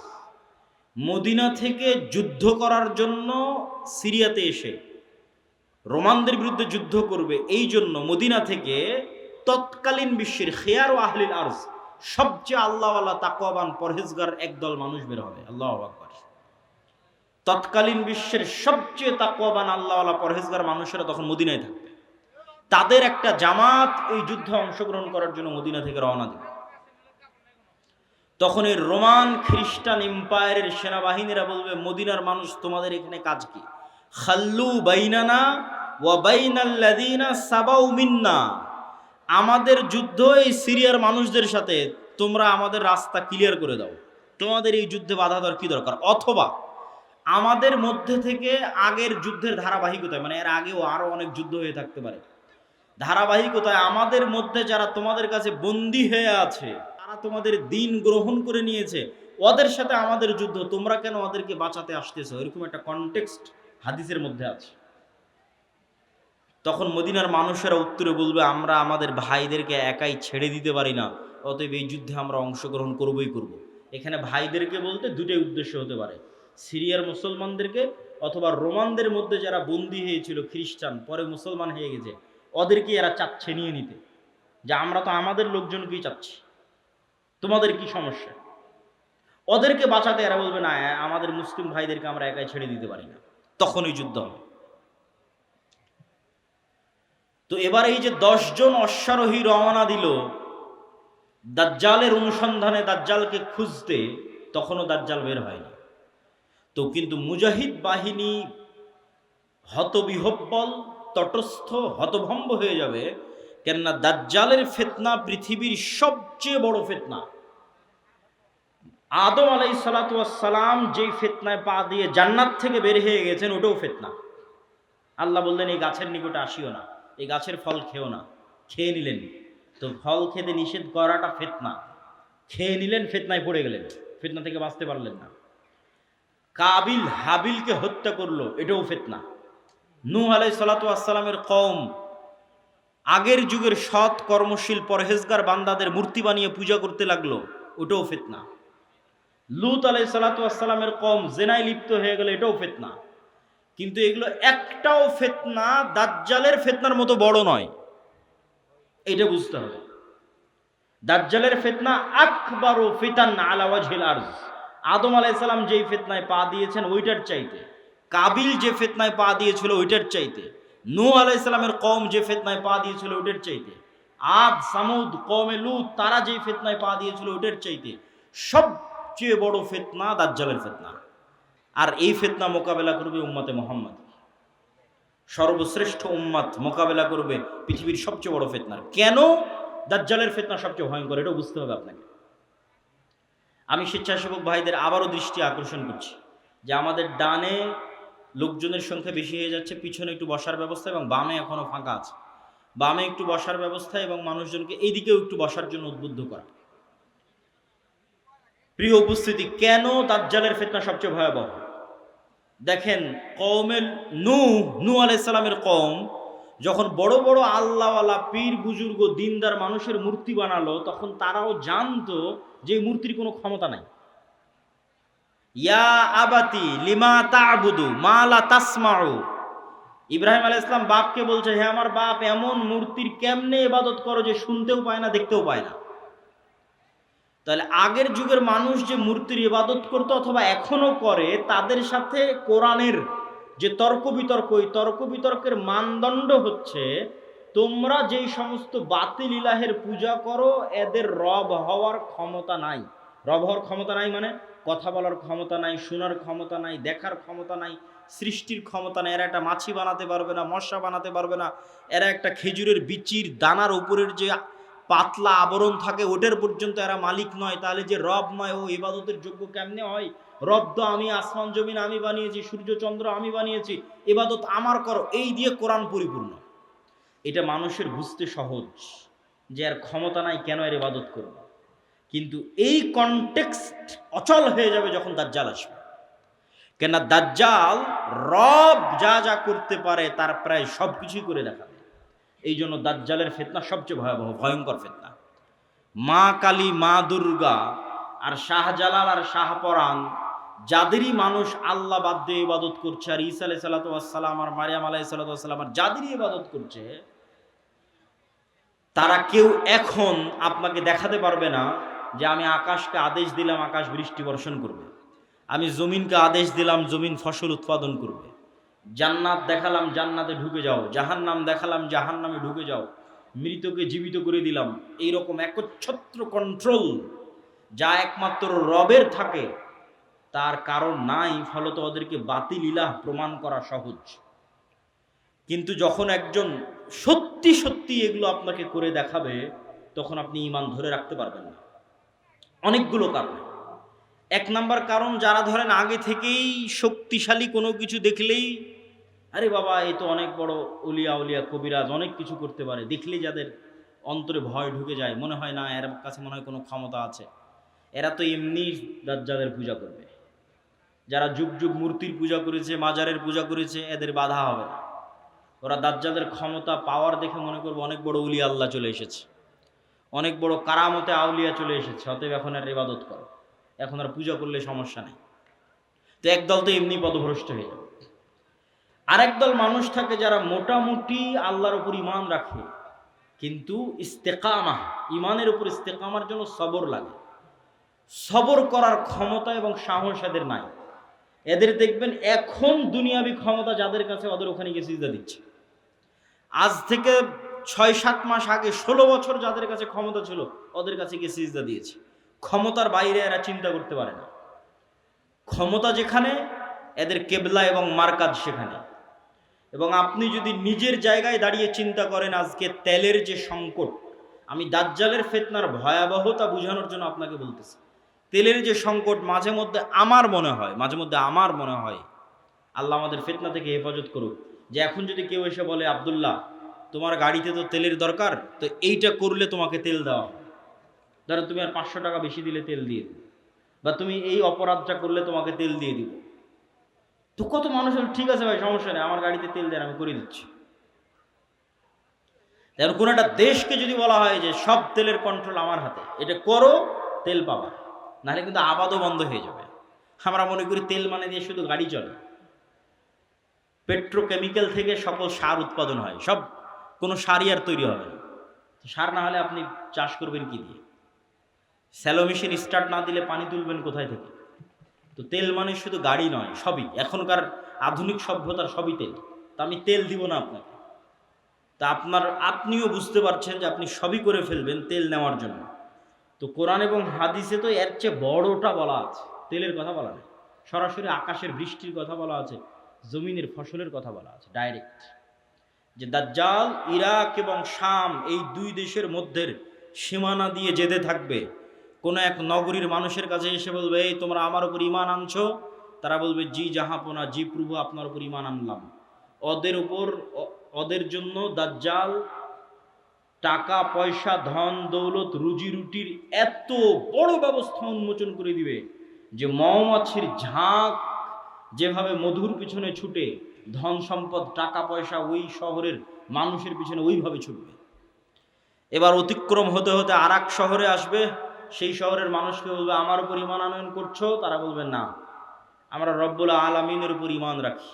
A: মদিনা থেকে যুদ্ধ করার জন্য সিরিয়াতে এসে রোমানদের বিরুদ্ধে যুদ্ধ করবে, এই জন্য মদিনা থেকে তৎকালীন বিশ্বের খিয়ারু আহলিল আরদ, সবচেয়ে আল্লাহওয়ালা তাকওয়াবান পরহেজগার একদল মানুষ বের হবে। আল্লাহু আকবার। তৎকালীন বিশ্বের সবচেয়ে তাকওয়াবান আল্লাহওয়ালা পরহেজগার মানুষেরা তখন মদিনায় থাকবে, তাদের একটা জামাত এই যুদ্ধে অংশগ্রহণ করার জন্য মদিনা থেকে রওনা দেবে। তখন এই রোমান খ্রিস্টান এম্পায়ারের সেনাবাহিনীরা বলবে মদিনার মানুষ তোমাদের এখানে কাজ কি? খাল্লু বাইনানা ওয়া বাইনাল্লাযিনা সাবাউ মিন্না, আমাদের যুদ্ধ এই সিরিয়ার মানুষদের সাথে, তোমরা আমাদের রাস্তা ক্লিয়ার করে দাও, তোমাদের এই যুদ্ধে বাধা দেওয়ার কি দরকার? অথবা আমাদের মধ্যে থেকে আগের যুদ্ধের ধারাবাহিকতায়, মানে এর আগেও আরো অনেক যুদ্ধ হয়ে থাকতে পারে, ধারাবাহিকতায় আমাদের মধ্যে যারা তোমাদের কাছে বন্দী হয়ে আছে, তারা তোমাদের দিন গ্রহণ করে নিয়েছে, ওদের সাথে আমাদের যুদ্ধ, তোমরা কেন ওদেরকে বাঁচাতে আসতেছো? এরকম একটা কনটেক্সট হাদিসের মধ্যে আছে। তখন মদিনার মানুষেরা উত্তরে বলবে আমরা আমাদের ভাইদেরকে একাই ছেড়ে দিতে পারি না, অতএব এই যুদ্ধে আমরা অংশগ্রহণ করবই করব। এখানে ভাইদেরকে বলতে দুটোই উদ্দেশ্য হতে পারে, সিরিয়ার মুসলমানদেরকে অথবা রোমানদের মধ্যে যারা বন্দী হয়েছিল খ্রিস্টান, পরে মুসলমান হয়ে গেছে, ওদেরকে এরা চাচ্ছে নিয়ে নিতে, যে আমরা তো আমাদের লোকজনকেই চাচ্ছি, তোমাদের কি সমস্যা? ওদেরকে বাঁচাতে এরা বলবে না, আমাদের মুসলিম ভাইদেরকে আমরা একাই ছেড়ে দিতে পারি না, তখনই যুদ্ধ হবে। তো এবার এই যে 10 জন অশ্বারোহী রওনা দিল দাজ্জালের অনুসন্ধানে, দাজ্জালকে খুঁজতে, তখনও দাজ্জাল বের হয়নি। তো কিন্তু মুজাহিদ বাহিনী হতবিহব্বল, তটস্থ, হতভম্ব হয়ে যাবে, কেননা দাজ্জালের ফিতনা পৃথিবীর সবচেয়ে বড় ফিতনা। আদম আলাইহিস সালাতু ওয়াস সালাম যেই ফিতনায় পা দিয়ে জান্নাত থেকে বের হয়ে গেছেন, ওটাও ফিতনা। আল্লাহ বললেন এই গাছের নিকটে আসিও না, এই গাছের ফল খেও না, খেয়ে নিলেন। তো ফল খেতে নিষেধ করাটা ফিতনা, খেয়ে নিলেন, ফিতনায় পড়ে গেলেন, ফিতনা থেকে বাঁচতে পারলেন না। কাবিল হাবিলকে হত্যা করলো, এটাও ফিতনা। নূহ আলাইহিস সালাতু ওয়াস সালামের কওম আগের যুগের সৎ কর্মশীল পরহেজগার বান্দাদের মূর্তি বানিয়ে পূজা করতে লাগলো, ওটাও ফিতনা। লূত আলাইহিস সালাতু ওয়াস সালামের কওম জিনায় লিপ্ত হয়ে গেল, এটাও ফিতনা। কিন্তু এগুলো একটাও ফিতনা দাজ্জালের ফিতনার মতো বড় নয়, এটা বুঝতে হবে। দাজ্জালের ফিতনা আকবারু ফিতান আলা ওয়াজহিল আরজ, আদম আলাইহিস সালাম যেই ফিতনায় পা দিয়েছেন ওইটার চাইতে, কাবিল যে ফিতনায় পা দিয়েছিল ওইটার চাইতে, নূহ আলাইহিস সালামের কওম যে ফিতনায় পা দিয়েছিল ওইটার চাইতে, আদ সামুদ কওমে লূত তারা যেই ফিতনায় পা দিয়েছিল ওইটার চাইতে সবচেয়ে বড় ফিতনা দাজ্জালের ফিতনা। আর এই ফিতনা মোকাবেলা করবে উম্মতে মুহাম্মদ, সর্বশ্রেষ্ঠ উম্মত মোকাবেলা করবে পৃথিবীর সবচেয়ে বড় ফিতনার। কেন দাজ্জালের ফিতনা সবচেয়ে ভয়ঙ্কর, এটাও বুঝতে হবে আপনাকে। আমি স্বেচ্ছাসেবক ভাইদের আবারও দৃষ্টি আকর্ষণ করছি যে আমাদের ডানে লোকজনের সংখ্যা বেশি হয়ে যাচ্ছে, পিছনে একটু বসার ব্যবস্থা এবং বামে এখনো ফাঁকা আছে, বামে একটু বসার ব্যবস্থা এবং মানুষজনকে এইদিকেও একটু বসার জন্য উদ্বুদ্ধ করা। প্রিয় উপস্থিতি, কেন দাজ্জালের ফিতনা সবচেয়ে ভয়াবহ? দেখেন, কওমের নূহ আলাইহিস সালামের কওম যখন বড় বড় আল্লাহওয়ালা পীর বুজুর্গ দিনদার মানুষের মূর্তি বানালো, তখন তারাও জানতো যে মূর্তির কোনো ক্ষমতা নাই। ইয়া আবাতি লিমা তা'বুদু মা লা তাসমাউ, ইব্রাহিম আলাইহিস সালাম বাপকে বলছে, হে আমার বাপ, এমন মূর্তির কেমনে ইবাদত করো যে শুনতেও পায় না, দেখতেও পায় না। তাহলে আগের যুগের মানুষ যে মূর্তির ইবাদত করতো অথবা এখনো করে, তাদের সাথে কোরআনের যে তর্ক বিতর্ক, ওই তর্ক বিতর্কের মানদণ্ড হচ্ছে তোমরা যেই সমস্ত বাতিল ইলাহের পূজা করো এদের রব হওয়ার ক্ষমতা নাই। রব হওয়ার ক্ষমতা নাই মানে কথা বলার ক্ষমতা নাই, শোনার ক্ষমতা নাই, দেখার ক্ষমতা নাই, সৃষ্টির ক্ষমতা নাই। এরা একটা মাছি বানাতে পারবে না, মশা বানাতে পারবে না, এরা একটা খেজুরের বিচির দানার উপরের যে পাতলা আবরণ থাকে ওটার পর্যন্ত এরা মালিক নয়। তাহলে যে রব নয় ও ইবাদতের যোগ্য কেমনে হয়? রব তো আমি, আসমান জমিন আমি বানিয়েছি, সূর্য চন্দ্র আমি বানিয়েছি, ইবাদত আমার করো, এই দিয়ে কোরআন পরিপূর্ণ। এটা মানুষের বুঝতে সহজ যে এর ক্ষমতা নাই, কেন এর ইবাদত করব। কিন্তু এই কনটেক্সট অচল হয়ে যাবে যখন দাজ্জাল আসবে। কেন দাজ্জাল রব যা যা করতে পারে তার প্রায় সব কিছুই করে দেখাবে। এই জন্য দাজ্জালের ফিতনা সবচেয়ে ভয়াবহ, ভয়ঙ্কর ফিতনা। মা কালী, মা দুর্গা আর শাহজালাল আর শাহপরাণ, যাদেরই মানুষ আল্লাহ বাদ দিয়ে ইবাদত করছে, আর ঈসা আলাইহিস সালাতু ওয়াস সালাম আর মারিয়াম আলাইহিস সালাতু ওয়াস সালাম আর যাদেরই ইবাদত করছে, তারা কেউ এখন আপনাকে দেখাতে পারবে না যে আমি আকাশকে আদেশ দিলাম আকাশ বৃষ্টি বর্ষণ করবে, আমি জমিনকে আদেশ দিলাম জমিন ফসল উৎপাদন করবে, জান্নাত দেখালাম জান্নাতে ঢুকে যাও, জাহান্নাম দেখালাম জাহান্নামে ঢুকে যাও, মৃতকে জীবিত করে দিলাম। এইরকম একচ্ছত্র কন্ট্রোল যা একমাত্র রবের থাকে তার কারণ নাই, ফলত ওদেরকে বাতিল ইলাহ প্রমাণ করা সহজ। কিন্তু যখন একজন সত্যি সত্যি এগুলো আপনাকে করে দেখাবে, তখন আপনি ঈমান ধরে রাখতে পারবেন না। অনেকগুলো কারণ। এক নাম্বার কারণ, যারা ধরেন আগে থেকেই শক্তিশালী কোনো কিছু দেখলেই আরে বাবা এ তো অনেক বড় উলিয়া উলিয়া কবিরাজ, অনেক কিছু করতে পারে, দেখলেই যাদের অন্তরে ভয় ঢুকে যায়, মনে হয় না এর কাছে মনে হয় কোনো ক্ষমতা আছে, এরা তো এমনি দাজ্জালের পূজা করবে। যারা যুগ যুগ মূর্তির পূজা করেছে, মাজারের পূজা করেছে, এদের বাধা হবে না। ওরা দাজ্জালের ক্ষমতা পাওয়ার দেখে মনে করবে অনেক বড় উলিয়া আল্লাহ চলে এসেছে, অনেক বড় কারামতে আউলিয়া চলে এসেছে, অতএব এখন আর ইবাদত করো, এখন আর পূজা করলে সমস্যা নেই। তো একদল তো এমনি পথভ্রষ্ট হয়ে যাবে। আরেক দল মানুষ থাকে যারা মোটামুটি আল্লাহর উপর ঈমান রাখে, কিন্তু ইস্তেকামা, ঈমানের উপর ইস্তেকামার জন্য সবর লাগে। সবর করার ক্ষমতা এবং সাহস এদের নাই। এদের দেখবেন এখন দুনিয়াবি ক্ষমতা যাদের কাছে, ওদের ওখানে গিয়ে সিজদা দিচ্ছে। আজ থেকে ৬-৭ মাস আগে ১৬ বছর যাদের কাছে ক্ষমতা ছিল ওদের কাছে গিয়ে সিজদা দিয়েছে। ক্ষমতার বাইরে এরা চিন্তা করতে পারে না। ক্ষমতা যেখানে, এদের কেবলা এবং মারকাজ সেখানে। এবং আপনি যদি নিজের জায়গায় দাঁড়িয়ে চিন্তা করেন, আজকে তেলের যে সংকট, আমি দাজ্জালের ফিতনার ভয়াবহতা বোঝানোর জন্য আপনাকে বলতেছি, তেলের যে সংকট, মাঝে মধ্যে আমার মনে হয় আল্লাহ আমাদের ফিতনা থেকে হেফাজত করুক, যে এখন যদি কেউ এসে বলে আব্দুল্লাহ তোমার গাড়িতে তো তেলের দরকার, তো এইটা করলে তোমাকে তেল দেওয়া হবে, ধরো তুমি আর ৫০০ টাকা বেশি দিলে তেল দিয়ে দিবে, বা তুমি এই অপরাধটা করলে তোমাকে তেল দিয়ে দিব। তো কত মানুষ ঠিক আছে ভাই সমস্যা নেই, আমার গাড়িতে তেল দেন আমি করে দিচ্ছি। যেমন কোনো একটা দেশকে যদি বলা হয় যে সব তেলের কন্ট্রোল আমার হাতে, এটা করো তেল পাবা, নাহলে কিন্তু আবাদও বন্ধ হয়ে যাবে। আমরা মনে করি তেল মানে দিয়ে শুধু গাড়ি চলে। পেট্রোকেমিক্যাল থেকে সকল সার উৎপাদন হয়, সব কোনো সারই আর তৈরি হবে না। সার না হলে আপনি চাষ করবেন কি দিয়ে? স্যালো মেশিন স্টার্ট না দিলে পানি তুলবেন কোথায় থেকে? তো তেল মানে শুধু গাড়ি নয়, সবই এখনকার আধুনিক সভ্যতার সবই তেল। তা আমি তেল দিব না আপনাকে, তা আপনিও বুঝতে পারছেন যে আপনি সবই করে ফেলবেন তেল নেওয়ার জন্য। তো কোরআন এবং হাদিসে তো এর চেয়ে বড়টা বলা আছে, তেলের কথা বলা নেই। সরাসরি আকাশের বৃষ্টির কথা বলা আছে, জমিনের ফসলের কথা বলা আছে ডাইরেক্ট, যে দাজ্জাল ইরাক এবং শাম এই দুই দেশের মধ্যে সীমানা দিয়ে যেতে থাকবে। কোনো এক নগরীর মানুষের কাছে এসে বলবে, এই তোমরা আমার উপর ঈমান আনছো? তারা বলবে জি জাহাপনা, জি প্রভু আপনার উপর ঈমান আনলাম। ওদের জন্য দাজ্জাল টাকা পয়সা, ধন দৌলত, রুজি রুটির এত বড় ব্যবস্থা উন্মোচন করে দিবে যে মৌমাছির ঝাঁক যেভাবে মধুর পিছনে ছুটে, ধন সম্পদ টাকা পয়সা ওই শহরের মানুষের পিছনে ওইভাবে ছুটবে। এবার অতিক্রম হতে হতে আর এক শহরে আসবে, সেই শহরের মানুষকে বলবে আমার উপর ঈমান আনয়ন করছো? তারা বলবে না, আমরা রব্বুল আলামিনের উপর ঈমান রাখি।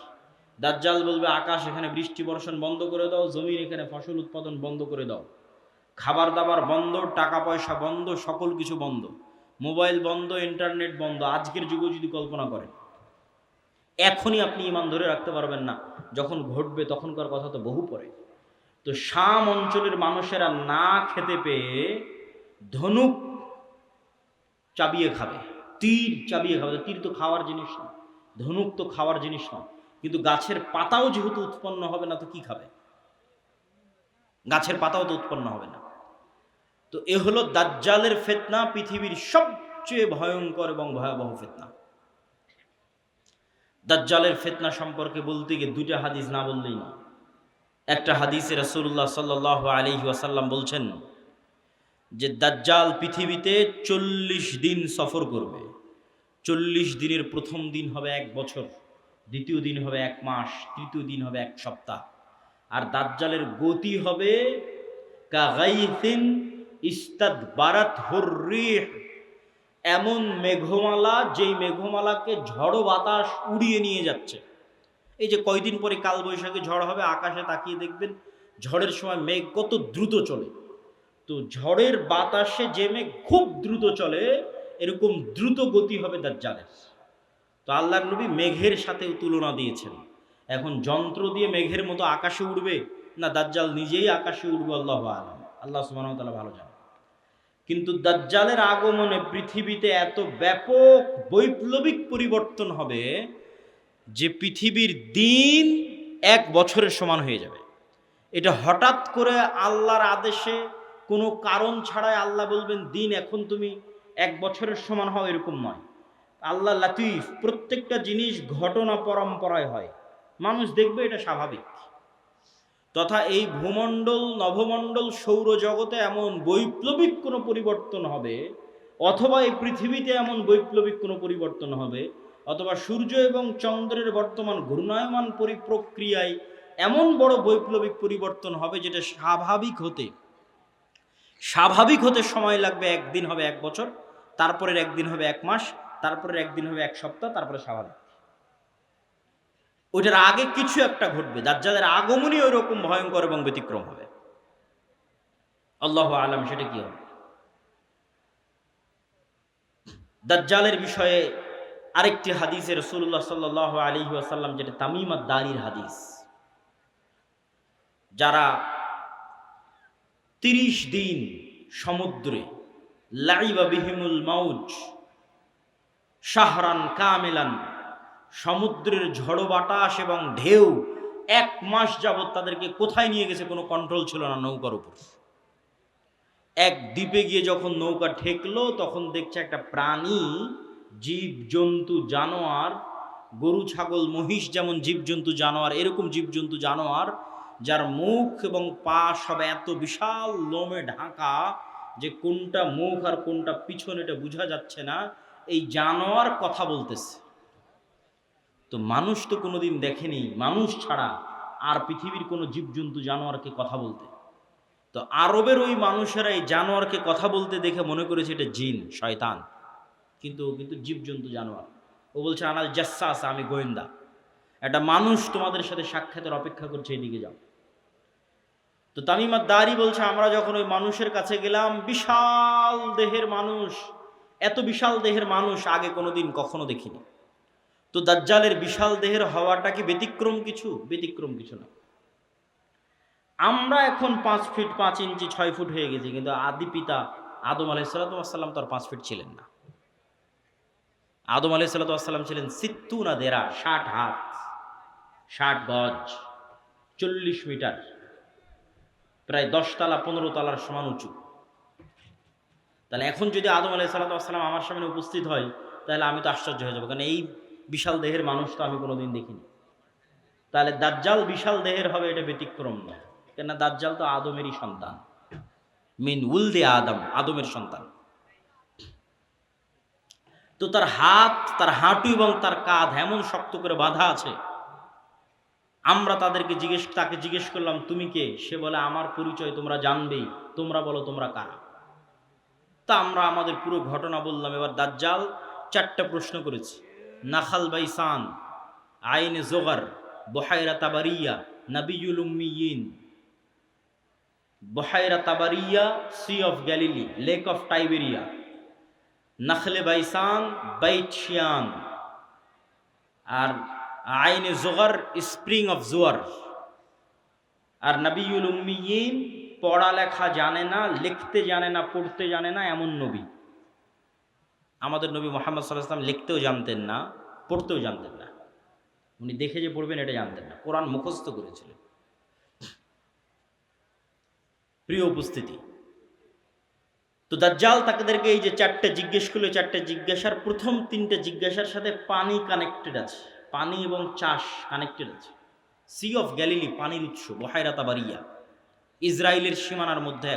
A: দাজ্জাল বলবে আকাশ এখানে বৃষ্টি বর্ষণ বন্ধ করে দাও, জমির এখানে ফসল উৎপাদন বন্ধ করে দাও, খাবার দাবার বন্ধ, টাকা পয়সা বন্ধ, সকল কিছু বন্ধ, মোবাইল বন্ধ, ইন্টারনেট বন্ধ। আজকের যুগে যদি কল্পনা করেন, এখনই আপনি ঈমান ধরে রাখতে পারবেন না, যখন ঘটবে তখনকার কথা তো বহু পরে। তো শাম অঞ্চলের মানুষেরা না খেতে পেয়ে ধনুক চাবিয়ে খাবে, তীর চাবিয়ে খাবে। তীর তো খাওয়ার জিনিস না, ধনুক তো খাওয়ার জিনিস না, কিন্তু গাছের পাতাও যেহেতু উৎপন্ন হবে না তো কি খাবে? গাছের পাতাও তো উৎপন্ন হবে না। তো এ হলো দাজ্জালের ফিতনা, পৃথিবীর সবচেয়ে ভয়ঙ্কর এবং ভয়াবহ ফিতনা। দাজ্জালের ফিতনা সম্পর্কে বলতে গিয়ে দুইটা হাদিস না বললেই না। একটা হাদিসে রাসূলুল্লাহ সাল্লাল্লাহু আলাইহি ওয়াসাল্লাম বলছেন যে দাজ্জাল পৃথিবীতে 40 দিন সফর করবে। 40 দিনের প্রথম দিন হবে 1 বছর, দ্বিতীয় দিন হবে 1 মাস, তৃতীয় দিন হবে 1 সপ্তাহ। আর দাজ্জালের গতি হবে কাগাইসিন ইস্তাদবারাত হুররিহ, এমন মেঘমালা যেই মেঘমালাকে ঝড়ো বাতাস উড়িয়ে নিয়ে যাচ্ছে। এই যে কয়দিন পরে কালবৈশাখী ঝড় হবে, আকাশে তাকিয়ে দেখবেন ঝড়ের সময় মেঘ কত দ্রুত চলে। তো ঝড়ের বাতাসে যে মেঘ খুব দ্রুত চলে, এরকম দ্রুত গতি হবে দাজ্জালের। তো আল্লাহর নবী মেঘের সাথেও তুলনা দিয়েছেন। এখন যন্ত্র দিয়ে মেঘের মতো আকাশে উড়বে না দাজ্জাল নিজেই আকাশে উড়বে, আল্লাহু আলাম, আল্লাহ সুবহানাহু ওয়া তাআলা ভালো জানেন। কিন্তু দাজ্জালের আগমনে পৃথিবীতে এত ব্যাপক বৈপ্লবিক পরিবর্তন হবে যে পৃথিবীর দিন 1 বছরের সমান হয়ে যাবে। এটা হঠাৎ করে আল্লাহর আদেশে, কোনো কারণ ছাড়াই আল্লাহ বলবেন দিন এখন তুমি 1 বছরের সমান হও, এরকম নয়। আল্লাহ লাতিফ, প্রত্যেকটা জিনিস ঘটনা পরম্পরায় হয়, মানুষ দেখবে এটা স্বাভাবিক। তথা এই ভূমণ্ডল, নভমণ্ডল, সৌরজগতে এমন বৈপ্লবিক কোনো পরিবর্তন হবে, অথবা এই পৃথিবীতে এমন বৈপ্লবিক কোনো পরিবর্তন হবে, অথবা সূর্য এবং চন্দ্রের বর্তমান ঘূর্ণায়মান প্রক্রিয়ায় এমন বড় বৈপ্লবিক পরিবর্তন হবে যেটা স্বাভাবিক হতে সময় লাগবে। একদিন হবে 1 বছর, তারপরের একদিন হবে 1 মাস, তারপরের একদিন হবে 1 সপ্তাহ, তারপরে স্বাভাবিক। ওইটার আগে কিছু একটা ঘটবে। দাজ্জালের আগমনই ওই রকম ভয়ঙ্কর এবং ব্যতিক্রম হবে। আল্লাহু আলাম সেটা কি হবে। দাজ্জালের বিষয়ে আরেকটি হাদিসে রাসূলুল্লাহ সাল্লাল্লাহু আলাইহি ওয়াসাল্লাম, যেটা তামিম আদ-দারির হাদিস, যারা 30 দিন সমুদ্রে লাইবা বিহিমুল মাউজ শাহরান কামিলান, সমুদ্রের ঝড়ো বাতাস এবং ঢেউ 1 মাস যাবৎ তাদেরকে কোথায় নিয়ে গেছে কোনো কন্ট্রোল ছিল না নৌকার উপর। এক দ্বীপে গিয়ে যখন নৌকা ঠেকলো, তখন দেখছে একটা প্রাণী, জীব জন্তু জানোয়ার, গরু ছাগল মহিষ যেমন জীবজন্তু জানোয়ার, এরকম জীবজন্তু জানোয়ার যার মুখ এবং পা সব এত বিশাল লোমে ঢাকা যে কোনটা মুখ আর কোনটা পিছন এটা বোঝা যাচ্ছে না, এই জানোয়ার কথা বলতেছে। তো মানুষ তো কোনোদিন দেখেনি, মানুষ ছাড়া আর পৃথিবীর কোনো জীবজন্তু জানোয়ারকে কথা বলতে। তো আরবের ওই মানুষেরা এই জানোয়ারকে কথা বলতে দেখে মনে করেছে এটা জিন, শয়তান, কিন্তু জীবজন্তু জানোয়ার। ও বলছে আনাল জাসাস, আমি গোয়েন্দা, একটা মানুষ তোমাদের সাথে সাক্ষাতের অপেক্ষা করছে, এদিকে যাও। তো তামিম আদ-দারি বলছে আমরা যখন ওই মানুষের কাছে গেলাম, বিশাল দেহের মানুষ, এত বিশাল দেহের মানুষ আগে কোনোদিন কখনো দেখিনি। তো দাজ্জালের বিশাল দেহের হওয়াটা কি ব্যতিক্রম কিছু? ব্যতিক্রম কিছু না। আমরা এখন 5 ফিট 5 ইঞ্চি 6 ফুট হয়ে গেছি, কিন্তু আদি পিতা আদম আলাইহিস সালাম তো আর 5 ফিট ছিলেন না। আদম আলাইহিস সালাম ছিলেন 60 দেরা, 60 হাত, 60 গজ, 40 মিটার, প্রায় 10 তলা 15 তলার সমান উঁচু। তাহলে এখন যদি আদম আলাইহিস সালাম আমার সামনে উপস্থিত হয়, তাহলে আমি তো আশ্চর্য হয়ে যাবো, কারণ এই বিশাল দেহের মানুষ তো আমি কোনোদিন দেখিনি। তাহলে দাজ্জাল বিশাল দেহের হবে, এটা ব্যতিক্রম নয়, কেননা দাজ্জাল তো আদমেরই সন্তান, মিন উলদে আদম, আদমের সন্তান। তো তার হাত, তার হাঁটু এবং তার কাঁধ এমন শক্ত করে বাঁধা আছে। আমরা তাকে জিজ্ঞেস করলাম তুমি কে? সে বলে আমার পরিচয় তোমরা জানবেই, তোমরা বলো তোমরা কারা। তা আমরা আমাদের পুরো ঘটনা বললাম। এবার দাজ্জাল 4টা প্রশ্ন করেছে। নাখাল বাইসান, আইনে জোগার, বহাইরা তাবারিয়া, নাবিয়ুল উম্মিয়িন। বহাইরা তাবারিয়া, sea of Galilee, lake of Tiberia. নাখলে বাইসান, বাইত শিয়ান। আর আইনে জোগার, স্প্রিং অফ জোয়ার। আর নাবিয়ুল উম্মিয়িন, পড়ালেখা জানে না, লিখতে জানে না, পড়তে জানে না এমন নবী। আমাদের নবী মুহাম্মদ সাল্লাল্লাহু আলাইহি ওয়াসাল্লাম লিখতেও জানতেন না, পড়তেও জানতেন না। উনি দেখে যে পড়বেন এটা জানতেন না, কোরআন মুখস্থ করেছিলেন। প্রিয় উপস্থিতি, তো দাজ্জাল তাদেরকে এই যে চারটে জিজ্ঞেস করলো, চারটে জিজ্ঞাসার প্রথম তিনটে জিজ্ঞাসার সাথে পানি কানেক্টেড আছে, পানি এবং চাষ কানেক্টেড আছে। সি অফ গ্যালিলি, পানির উৎস, বহাইরা তাবারিয়া, ইসরায়েলের সীমানার মধ্যে।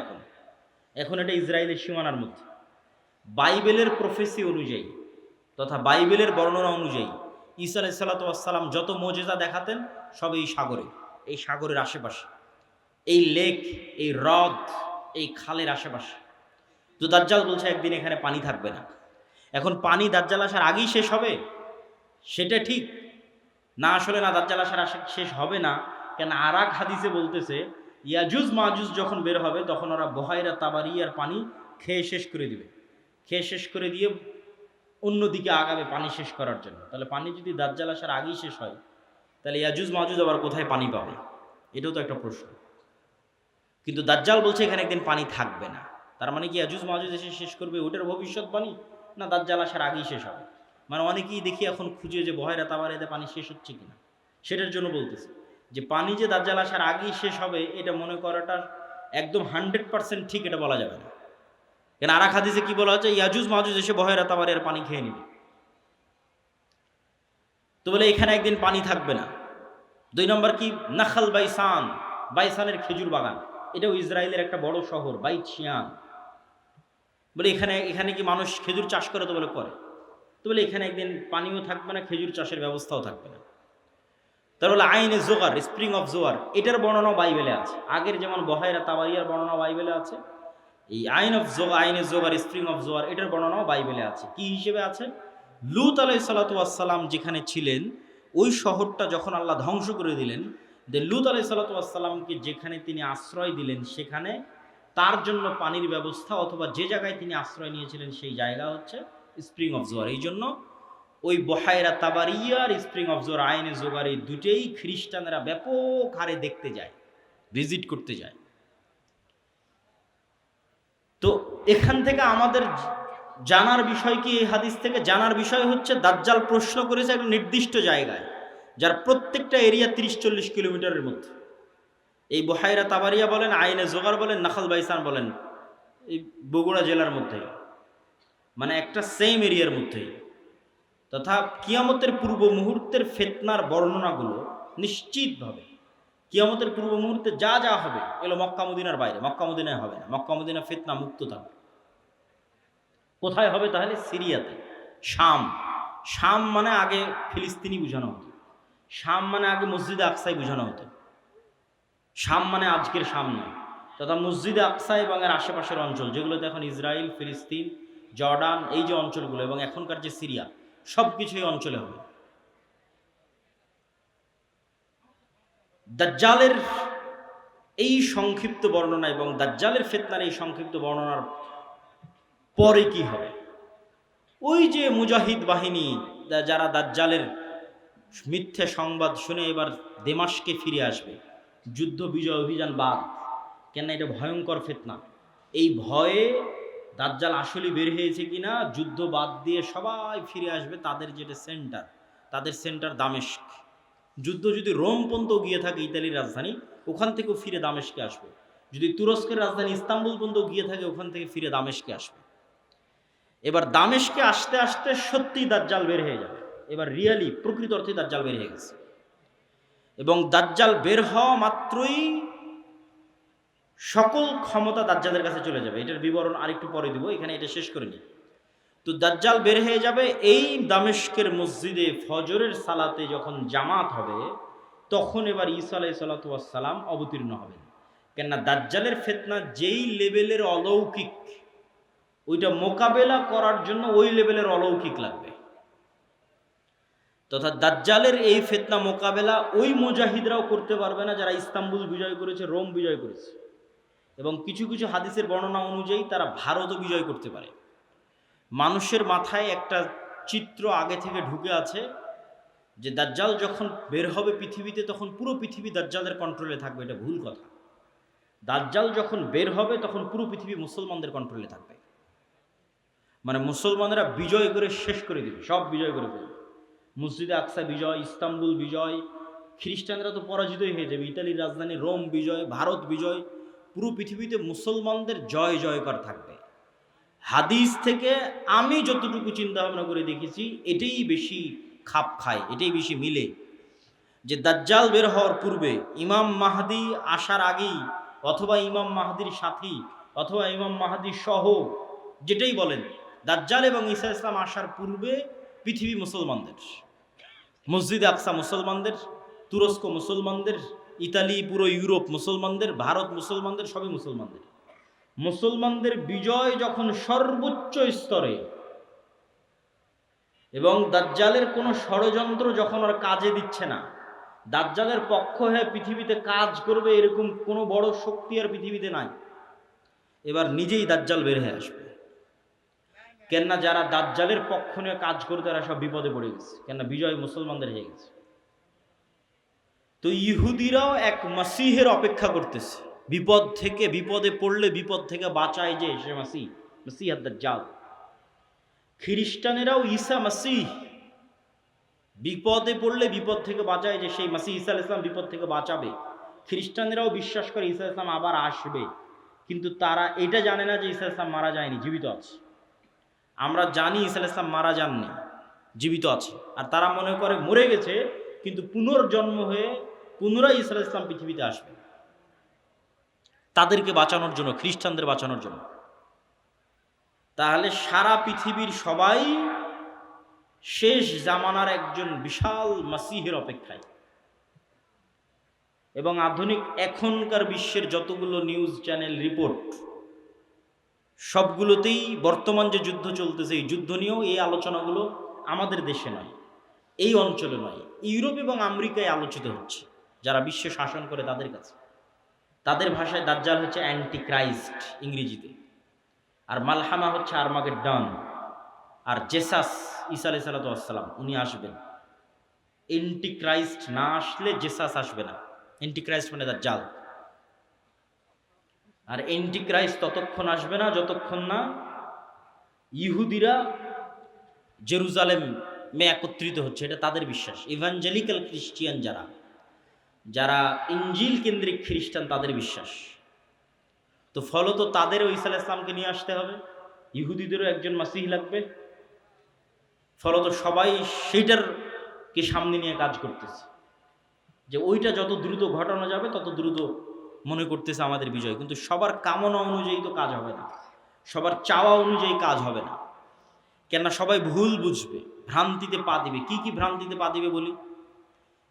A: এখন এটা ইসরায়েলের সীমানার মধ্যে। বাইবেলের প্রফেসি অনুযায়ী তথা বাইবেলের বর্ণনা অনুযায়ী ঈসা আলাইহিস সালাতু ওয়াস সালাম যত মুজিজা দেখাতেন সব এই সাগরে, এই সাগরের আশেপাশে, এই লেক, এই হ্রদ, এই খালের আশেপাশে। তো দাজ্জাল বলছে একদিন এখানে পানি থাকবে না। এখন পানি দাজ্জাল আসার আগেই শেষ হবে, সেটা ঠিক না, আসলে না, দাজ্জাল আসার শেষ হবে না। কেন আর এক হাদিসে বলতেছে ইয়াজুজ মাজুজ যখন বের হবে তখন ওরা বহাইরা তাবারিয়ার পানি খেয়ে শেষ করে দিবে, খেয়ে শেষ করে দিয়ে অন্যদিকে আগাবে পানি শেষ করার জন্য। তাহলে পানি যদি দাজ্জাল আসার আগেই শেষ হয় তাহলে ইয়াজুজ মাজুজ আবার কোথায় পানি পাবে? এটাও তো একটা প্রশ্ন। কিন্তু দাজ্জাল বলছে এখানে একদিন পানি থাকবে না। তার মানে কি ইয়াজুজ মাজুজ এসে শেষ করবে ওটার ভবিষ্যৎবাণী, না দাজ্জাল আসার আগেই শেষ হবে? মানে অনেকেই দেখি এখন খুঁজে যে বহাইরা তাবারিয়াতে পানি শেষ হচ্ছে কিনা, সেটার জন্য বলতেছে যে পানি যে দাজ্জাল আসার আগেই শেষ হবে এটা মনে করাটা একদম 100% ঠিক এটা বলা যাবে না। কেন আর এক হাদিসে কি বলা হচ্ছে? ইয়াজুজ মাজুজ এসে বহাইরা তাবারিয়ার পানি খেয়ে নিবে। তো বলে এখানে একদিন পানি থাকবে না। 2 নম্বর কি? নাখাল বাইসান, বাইসানের খেজুর বাগান, এটাও ইসরায়েলের একটা বড় শহর, বাইত শিয়ান। বলে এখানে কি মানুষ খেজুর চাষ করে? তো বলে করে। তো বলে এখানে একদিন পানিও থাকবে না, খেজুর চাষের ব্যবস্থাও থাকবে না। তার বলে আইনে জোগার, স্প্রিং অফ জোয়ার, এটার বর্ণনাও বাইবেলে আছে। আগের যেমন বহাইরা তাবারিয়ার বর্ণনা বাইবেলে আছে, এই আইনে জোগার, স্প্রিং অফ জোয়ার, এটার বর্ণনাও বাইবেলে আছে। কি হিসেবে আছে? লূত আলাইহিস সালাতু ওয়াস সালাম যেখানে ছিলেন ওই শহরটা যখন আল্লাহ ধ্বংস করে দিলেন, যে লূত আলাইহিস সালাতু ওয়াস সালামকে যেখানে তিনি আশ্রয় দিলেন সেখানে তার জন্য পানির ব্যবস্থা, অথবা যে জায়গায় তিনি আশ্রয় নিয়েছিলেন সেই জায়গা হচ্ছে স্প্রিং অফ জোয়ার। এই জন্য ওই বহাইরা তাবারিয়ার স্প্রিং অফ জোয়ার, আইনে জোগার, এই দুটেই খ্রিস্টানরা ব্যাপক হারে দেখতে যায়, ভিজিট করতে যায়। তো এখান থেকে আমাদের জানার বিষয় কি? এই হাদিস থেকে জানার বিষয় হচ্ছে দাজ্জাল প্রশ্ন করেছে একটা নির্দিষ্ট জায়গায়, যার প্রত্যেকটা এরিয়া 30-40 কিলোমিটারের মধ্যে। এই বহাইরা তাবারিয়া বলেন, আইনে জোগার বলেন, নাখাল বাইসান বলেন, এই বগুড়া জেলার মধ্যে, মানে একটা সেম এরিয়ার মধ্যেই। তথা কিয়ামতের পূর্ব মুহূর্তের ফিতনার বর্ণনাগুলো নিশ্চিতভাবে কিয়ামতের পূর্ব মুহূর্তে যা যা হবে এগুলো মক্কা মদিনার বাইরে, মক্কা মদিনায় হবে না। মক্কা মদিনা ফিতনা মুক্ত থাকবে। কোথায় হবে তাহলে? সিরিয়াতে, শাম। শাম মানে আগে ফিলিস্তিনি বোঝানো হতো, শাম মানে আগে মসজিদে আকসাই বোঝানো হতো। শাম মানে আজকের শাম নয়, তথা মসজিদে আকসা এবং এর আশেপাশের অঞ্চল যেগুলোতে এখন ইসরায়েল, ফিলিস্তিন, জর্ডান, এই যে অঞ্চলগুলো এবং এখনকার যে সিরিয়া, সব কিছুই অঞ্চলে হবে। দাজ্জালের এই সংক্ষিপ্ত বর্ণনা এবং দাজ্জালের ফিতনার এই সংক্ষিপ্ত বর্ণনার পরে কি হবে? ওই যে মুজাহিদ বাহিনী যারা দাজ্জালের মিথ্যে সংবাদ শুনে এবার দেমাশকে ফিরে আসবে, যুদ্ধ বিজয় অভিযান বাদ, কেন এটা ভয়ঙ্কর ফিতনা। এই ভয়ে দাজ্জাল আসলে বের হয়েছে কিনা, যুদ্ধ বাদ দিয়ে সবাই ফিরে আসবে তাদের যেটা সেন্টার, তাদের সেন্টার দামেস্ক। যুদ্ধ যদি রোম পর্যন্ত গিয়ে থাকে, ইতালির রাজধানী, ওখান থেকেও ফিরে দামেস্কে আসবে। যদি তুরস্কের রাজধানী ইস্তাম্বুল পর্যন্ত গিয়ে থাকে, ওখান থেকে ফিরে দামেস্কে আসবে। এবার দামেস্কে আসতে আসতে সত্যিই দাজ্জাল বের হয়ে যাবে। এবার রিয়ালি প্রকৃত অর্থে দাজ্জাল বের হয়ে গেছে। এবং দাজ্জাল বের হওয়া মাত্রই সকল ক্ষমতা দাজ্জালের কাছে চলে যাবে। এটার বিবরণ আরেকটু পরে দিব, এখানে এটা শেষ করে নিই। তো দাজ্জাল বের হয়ে যাবে। এই দামেস্কের মসজিদে ফজরের সালাতে যখন জামাত হবে তখন এবার ঈসা আলাইহিস সালাতু ওয়াস সালাম অবতীর্ণ হবেন। কেননা দাজ্জালের ফিতনা যেই লেভেলের অলৌকিক, ওইটা মোকাবেলা করার জন্য ওই লেভেলের অলৌকিক লাগবে। তথা দাজ্জালের এই ফিতনা মোকাবেলা ওই মুজাহিদরাও করতে পারবে না যারা ইস্তাম্বুল বিজয় করেছে, রোম বিজয় করেছে, এবং কিছু কিছু হাদিসের বর্ণনা অনুযায়ী তারা ভারতও বিজয় করতে পারে। মানুষের মাথায় একটা চিত্র আগে থেকে ঢুকে আছে যে দাজ্জাল যখন বের হবে পৃথিবীতে তখন পুরো পৃথিবী দাজ্জালের কন্ট্রোলে থাকবে। এটা ভুল কথা। দাজ্জাল যখন বের হবে তখন পুরো পৃথিবী মুসলমানদের কন্ট্রোলে থাকবে, মানে মুসলমানেরা বিজয় করে শেষ করে দিবে, সব বিজয় করে ফেলবে। মসজিদে আকসা বিজয়, ইস্তাম্বুল বিজয়, খ্রিস্টানরা তো পরাজিতই হয়ে যাবে, ইতালির রাজধানী রোম বিজয়, ভারত বিজয়, পুরো পৃথিবীতে মুসলমানদের জয় জয়কার থাকবে। হাদিস থেকে আমি যতটুকু চিন্তা ভাবনা করে দেখেছি এটাই বেশি খাপ খায়, এটাই বেশি মিলে, যে দাজ্জাল বের হওয়ার পূর্বে, ইমাম মাহদি আসার আগেই, অথবা ইমাম মাহদির সাথী, অথবা ইমাম মাহদির সহ, যেটাই বলেন, দাজ্জাল এবং ঈসা ইসলাম আসার পূর্বে পৃথিবী মুসলমানদের, মসজিদে আকসা মুসলমানদের, তুরস্ক মুসলমানদের, ইতালি, পুরো ইউরোপ মুসলমানদের, ভারত মুসলমানদের, সবই মুসলমানদের। মুসলমানদের বিজয় যখন সর্বোচ্চ স্তরে, এবং দাজ্জালের কোনো ষড়যন্ত্র যখন আর কাজে দিচ্ছে না, দাজ্জালের পক্ষ হয়ে পৃথিবীতে কাজ করবে এরকম কোনো বড় শক্তি আর পৃথিবীতে নাই, এবার নিজেই দাজ্জাল বের হয়ে আসবে। কেননা যারা দাজ্জালের পক্ষ নিয়ে কাজ করতে তারা সব বিপদে পড়ে গেছে, কেননা বিজয় মুসলমানদের হয়ে গেছে। তো ইহুদিরাও এক মাসিহের অপেক্ষা করতেছে, বিপদ থেকে, বিপদে পড়লে বিপদ থেকে বাঁচায় যে সে মাসিহ, মাসিহ দাজ্জাল। খ্রিস্টানেরাও ঈসা মাসিহ, বিপদে পড়লে বিপদ থেকে বাঁচায় যে সেই মাসিহ ঈসা আলাইহিস সালাম বিপদ থেকে বাঁচাবে। খ্রিস্টানেরাও বিশ্বাস করে ঈসা আলাইহিস সালাম আবার আসবে, কিন্তু তারা এটা জানে না যে ঈসা আলাইহিস সালাম মারা যায়নি, জীবিত আছে। আমরা জানি ঈসা আলাইহিস সালাম মারা যাননি, জীবিত আছে, আর তারা মনে করে মরে গেছে, কিন্তু পুনর্জন্ম হয়ে পুনরায় ঈসা আলাইহিস সালাম পৃথিবীতে আসবে তাদেরকে বাঁচানোর জন্য, খ্রিস্টানদের বাঁচানোর জন্য। তাহলে সারা পৃথিবীর সবাই শেষ জামানার একজন বিশাল মাসিহের অপেক্ষায়। এবং আধুনিক এখনকার বিশ্বের যতগুলো নিউজ চ্যানেল রিপোর্ট, সবগুলোতেই বর্তমান যে যুদ্ধ চলতেছে এই যুদ্ধ নিয়েও এই আলোচনাগুলো আমাদের দেশে নয়, এই অঞ্চলে নয়, ইউরোপ এবং আমেরিকায় আলোচিত হচ্ছে, যারা বিশ্ব শাসন করে তাদের কাছে। তাদের ভাষায় দাজ্জাল হচ্ছে অ্যান্টি ক্রাইস্ট ইংরেজিতে, আর মালহামা হচ্ছে আর্মাগেড্ডন, আর জেসাস ঈসা আলাইহিস সালাম উনি আসবেন। অ্যান্টি ক্রাইস্ট না আসলে জেসাস আসবে না। অ্যান্টি ক্রাইস্ট মানে দাজ্জাল। আর অ্যান্টি ক্রাইস্ট ততক্ষণ আসবে না যতক্ষণ না ইহুদিরা জেরুজালেমে একত্রিত হচ্ছে, এটা তাদের বিশ্বাস। ইভাঞ্জেলিক্যাল খ্রিস্টিয়ান যারা ইঞ্জিল কেন্দ্রিক খ্রিস্টান, তাদের বিশ্বাস। তো ফলত তাদেরও ঈসা আলাইহিস সালামকে নিয়ে আসতে হবে, ইহুদিদেরও একজন মাসিহ লাগবে। ফলত সবাই সেইটারকে সামনে নিয়ে কাজ করতেছে, যে ওইটা যত দ্রুত ঘটানো যাবে তত দ্রুত মনে করতেছে আমাদের বিজয়। কিন্তু সবার কামনা অনুযায়ী তো কাজ হবে না, সবার চাওয়া অনুযায়ী কাজ হবে না, কেননা সবাই ভুল বুঝবে, ভ্রান্তিতে পা দিবে। কি কি ভ্রান্তিতে পা দিবে বলি?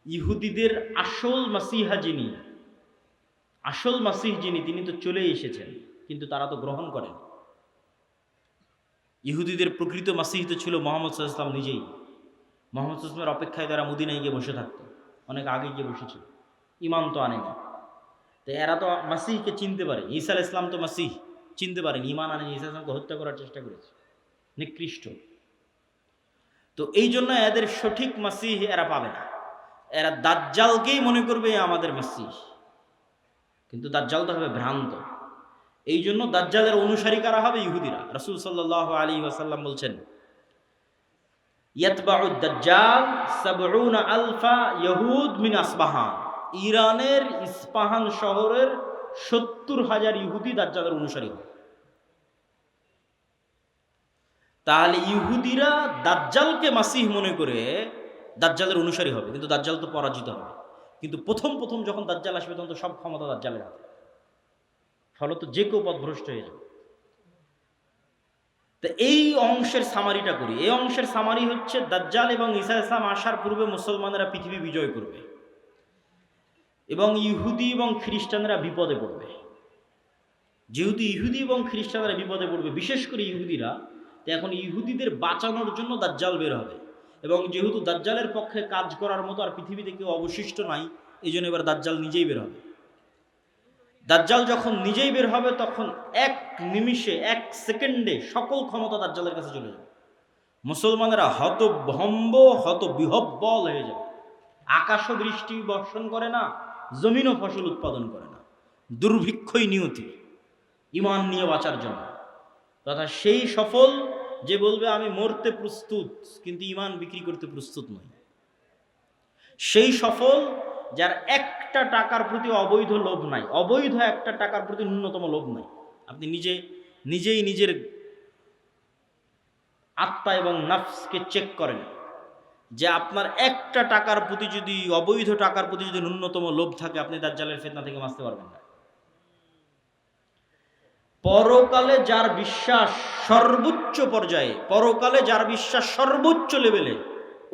A: ইহুদিদের আসল মাসিহা যিনি, আসল মাসিহ যিনি, তিনি তো চলেই এসেছেন, কিন্তু তারা তো গ্রহণ করেন। ইহুদিদের প্রকৃত মাসিহ তো ছিল মুহাম্মদ সাল্লাল্লাহু আলাইহি ওয়াসাল্লাম নিজেই। মুহাম্মদ সাল্লাল্লাহু আলাইহি ওয়াসাল্লামের অপেক্ষায় তারা মদিনায় গিয়ে বসে থাকতো, অনেক আগে গিয়ে বসেছিল, ইমান তো আনেনি। তো এরা তো মাসিহকে চিনতে পারে, ঈসা আলাইহিস সালাম তো মাসিহ চিনতে পারেন, ইমান আনেনি, ঈসা আলাইহিস সালামকে হত্যা করার চেষ্টা করেছে, নিকৃষ্ট। তো এই জন্য এদের সঠিক মাসিহ এরা পাবে না, এরা দাজ্জালকেই মনে করবে আমাদের মাসিহ, কিন্তু দাজ্জাল তো হবে ভ্রান্ত। এই জন্য দাজ্জালের অনুসারী কারা হবে? ইহুদিরা। রাসূল সাল্লাল্লাহু আলাইহি ওয়াসাল্লাম বলছেন, ইয়াতবাউ দাজ্জাল ৭০ আলফা ইহুদ মিন আসবাহান। ইরানের ইস্পাহান শহরের ৭০,০০০ ইহুদি দাজ্জালের অনুসারী হবে। তাহলে ইহুদিরা দাজ্জালকে মাসিহ মনে করে দাজ্জালের অনুসারী হবে, কিন্তু দাজ্জাল তো পরাজিত হবে। কিন্তু প্রথম যখন দাজ্জাল আসবে তখন তো সব ক্ষমতা দাজ্জালের হাতে, ফলত যে কেউ পথভ্রষ্ট হয়ে যাবে। তো এই অংশের সামারিটা করি। এই অংশের সামারি হচ্ছে দাজ্জাল এবং ঈসা আলাইহিস সালাম আসার পূর্বে মুসলমানেরা পৃথিবী বিজয় করবে এবং ইহুদি এবং খ্রিস্টানরা বিপদে পড়বে। যেহেতু ইহুদি এবং খ্রিস্টানরা বিপদে পড়বে, বিশেষ করে ইহুদিরা, তো এখন ইহুদিদের বাঁচানোর জন্য দাজ্জাল বের হবে। এবং যেহেতু দাজ্জালের পক্ষে কাজ করার মতো আর পৃথিবীতে কেউ অবশিষ্ট নাই, এই জন্য এবার দাজ্জাল নিজেই বের হবে। দাজ্জাল যখন নিজেই বের হবে তখন এক নিমিষে, এক সেকেন্ডে সকল ক্ষমতা দাজ্জালের কাছে চলে যাবে। মুসলমানেরা হতভম্ব, হতবিহ্বল হয়ে যাবে। আকাশও বৃষ্টি বর্ষণ করে না, জমিনও ফসল উৎপাদন করে না, দুর্ভিক্ষই নিয়তি ঈমান নিয়ে বাঁচার জন্য। তথা সেই সফল যে বলবে আমি মরতে প্রস্তুত কিন্তু ঈমান বিক্রি করতে প্রস্তুত নই। সেই সফল যার একটা টাকার প্রতি অবৈধ লোভ নাই, অবৈধ একটা টাকার প্রতি ন্যূনতম লোভ নাই। আপনি নিজেই নিজের আত্মা এবং নফসকে চেক করেন যে আপনার একটা টাকার প্রতি যদি, অবৈধ টাকার প্রতি যদি ন্যূনতম লোভ থাকে, আপনি দাজ্জালের ফিতনা থেকে বাঁচতে পারবেন না। পরকালে যার বিশ্বাস সর্বোচ্চ পর্যায়ে, পরকালে যার বিশ্বাস সর্বোচ্চ লেভেলে,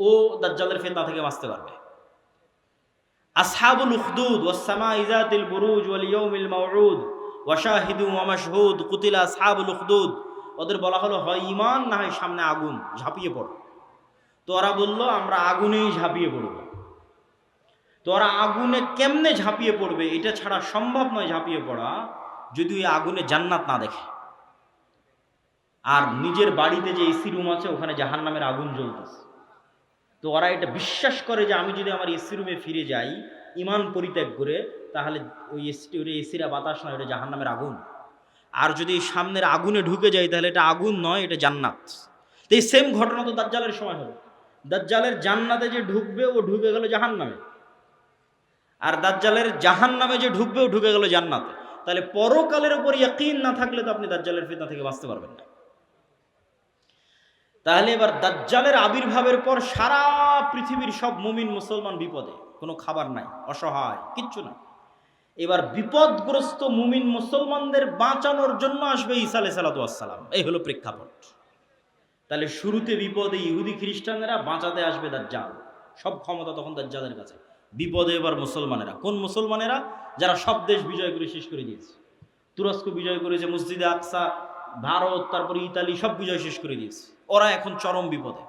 A: ও দাজ্জালের ফিতনা থেকে বাঁচতে পারবে। আসহাবুল উখদুদ ওয়াস সামাই যাতিল বুরুজ ওয়াল ইয়াউমিল মাউউদ ওয়া শাহিদু ওয়া মাশহুদ কুতিলা আসহাবুল উখদুদ। ওদের বলা হলো হয় ঈমান না হয় সামনে আগুন, ঝাঁপিয়ে পড়ো। তো ওরা বলল আমরা আগুনেই ঝাঁপিয়ে পড়ব। তো ওরা আগুনে কেমনে ঝাঁপিয়ে পড়বে, এটা ছাড়া সম্ভব নয় ঝাঁপিয়ে পড়া, যদি ওই আগুনে জান্নাত না দেখে। আর নিজের বাড়িতে যে এসি রুম আছে ওখানে জাহান্নামের আগুন জ্বলতেছে। তো ওরা এটা বিশ্বাস করে যে আমি যদি আমার এসি রুমে ফিরে যাই ঈমান পরিত্যাগ করে, তাহলে ওই এসিরা বাতাস নয়, এটা জাহান্নামের আগুন। আর যদি সামনের আগুনে ঢুকে যাই তাহলে এটা আগুন নয়, এটা জান্নাত। তো এই সেম ঘটনা তো দাজ্জালের সময় হবে। দাজ্জালের জান্নাতে যে ঢুকবে ও ঢুকে গেল জাহান্নামে, আর দাজ্জালের জাহান্নামে যে ঢুকবে ও ঢুকে গেল জান্নাতে। তাহলে পরকালের উপর ইয়াকিন না থাকলে তো আপনি দাজ্জালের ফিতনা থেকে বাঁচতে পারবেন না। তাহলে এবার দাজ্জালের আবির্ভাবের পর সারা পৃথিবীর সব মুমিন মুসলমান বিপদে, কোনো খাবার নাই, অসহায়, কিচ্ছু না। এবার বিপদগ্রস্ত মুমিন মুসলমানদের বাঁচানোর জন্য আসবে ঈসা আলাইহিস সালাতু ওয়াস সালাম। এই হলো প্রেক্ষাপট। তাহলে শুরুতে বিপদে ইহুদি খ্রিস্টানরা, বাঁচাতে আসবে দাজ্জাল। সব ক্ষমতা তখন দাজ্জালের কাছে। বিপদে এবার মুসলমানেরা। কোন মুসলমানেরা? যারা সব দেশ বিজয় করে শেষ করে দিয়েছে। তুরস্ক বিজয় করেছে, মসজিদে আকসা, ভারত, তারপরে ইতালি, সব বিজয় শেষ করে দিয়েছে। ওরা এখন চরম বিপদে।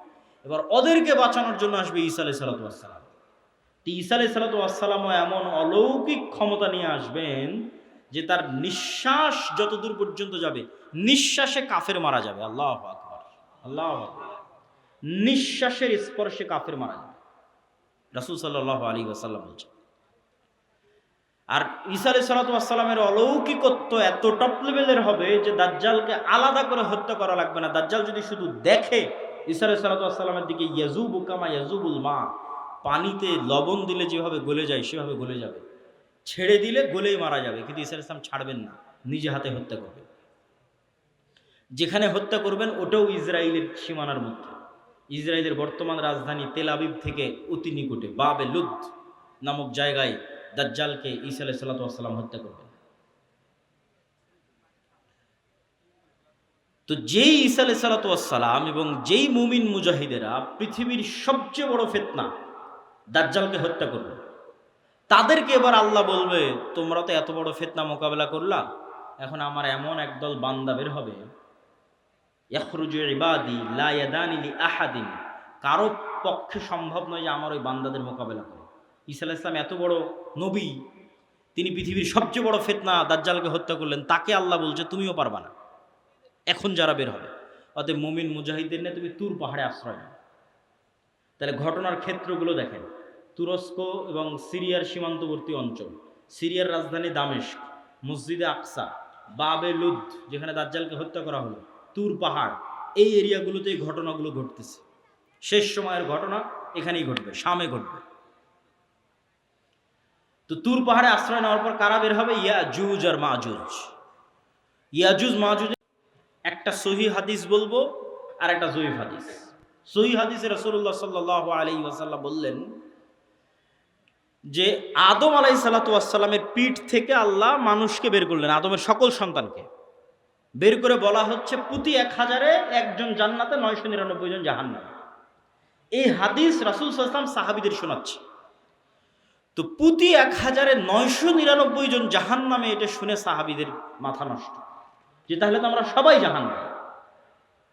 A: এবার ওদেরকে বাঁচানোর জন্য আসবে ঈসা আলাইহিস সালাতু ওয়াস সালাম। ঈসা আলাইহিস সালাতু ওয়াস সালামও এমন অলৌকিক ক্ষমতা নিয়ে আসবেন যে তার নিঃশ্বাস যতদূর পর্যন্ত যাবে, নিঃশ্বাসে কাফের মারা যাবে। আল্লাহু আকবার, আল্লাহু আকবার। নিঃশ্বাসের স্পর্শে কাফের মারা যাবে, রাসূল সাল্লাল্লাহু আলাইহি ওয়াসাল্লাম বলছেন। আর ঈসা আলাইহিস সালাতু ওয়াস সালামের অলৌকিকত্ব এত টপ লেভেলের হবে যে দাজ্জালকে আলাদা করে হত্যা করা লাগবে না। দাজ্জাল যদি শুধু দেখে ঈসা আলাইহিস সালাতু ওয়াস সালামের দিকে, ইয়াজুবু কামা ইয়াজুবুল মা, পানিতে লবণ দিলে যেভাবে গলে যায় সেভাবে গলে যাবে, ছেড়ে দিলে গলেই মারা যাবে। কিন্তু ঈসা আলাইহিস সালাম ছাড়বেন না, নিজে হাতে হত্যা করবেন। যেখানে হত্যা করবেন ওটাও ইসরায়েলের সীমানার মধ্যে। ইসরায়েলের বর্তমান রাজধানী তেল আবিব থেকে অতি নিকটে বাবে লুদ নামক জায়গায় দাজ্জালকে ঈসা আলাইহিস সালাতু ওয়াস সালাম হত্যা করবেন। তো যেই ঈসা আলাইহিস সালাতু ওয়াস সালাম এবং যেই মুমিন মুজাহিদেরা পৃথিবীর সবচেয়ে বড় ফিতনা দাজ্জালকে হত্যা করবে, তাদেরকে এবার আল্লাহ বলবে তোমরা তো এত বড় ফিতনা মোকাবেলা করলা, এখন আমার এমন একদল বান্দা বের হবে, ইয়াখরুজু ইবাদি লা ইয়াদানি লি আহাদিন, কারো পক্ষে সম্ভব নয় যে আমার ওই বান্দাদের মোকাবেলা করে। ঈসা আলাইহিস সালাম এত বড় নবী, তিনি পৃথিবীর সবচেয়ে বড় ফিতনা দাজ্জালকে হত্যা করলেন, তাকে আল্লাহ বলছে তুমিও পারবা না এখন যারা বের হবে। অতএব মুমিন মুজাহিদদের নিয়ে তুমি তুর পাহাড়ে আশ্রয় নাও। তাহলে ঘটনার ক্ষেত্রগুলো দেখেন, তুরস্ক এবং সিরিয়ার সীমান্তবর্তী অঞ্চল, সিরিয়ার রাজধানী দামেস্ক, মসজিদে আকসা, বাবে লুদ যেখানে দাজ্জালকে হত্যা করা হলো, তুর পাহাড়, এই এরিয়াগুলোতে এই ঘটনাগুলো ঘটতেছে। শেষ সময়ের ঘটনা এখানেই ঘটবে, শামে ঘটবে। তো তুর পাহাড়ে আশ্রয় নেওয়ার পর কারা বের হবে? ইয়াজুজ আর মাজুজ। ইয়াজুজ মাজুজ একটা সহিহ হাদিস বলবো আর একটা জয়ীফ হাদিস। সহিহ হাদিসে রাসূলুল্লাহ সাল্লাল্লাহু আলাইহি ওয়াসাল্লাম বললেন যে আদম আলাইহিস সালাতু ওয়াস সালামের পিঠ থেকে আল্লাহ মানুষকে বের করলেন, আদমের সকল সন্তানকে বের করে বলা হচ্ছে প্রতি 1000-এ একজন জান্নাতে, 999 জন জাহান্নামে। এই হাদিস রাসূল সাল্লাল্লাহু আলাইহি ওয়াসাল্লাম সাহাবীদের শোনাচ্ছে। তো প্রতি 1000-এ 999 জন জাহান্নামে, এটা শুনে সাহাবীদের মাথা নষ্ট, যে তাহলে তো আমরা সবাই জাহান্নামে।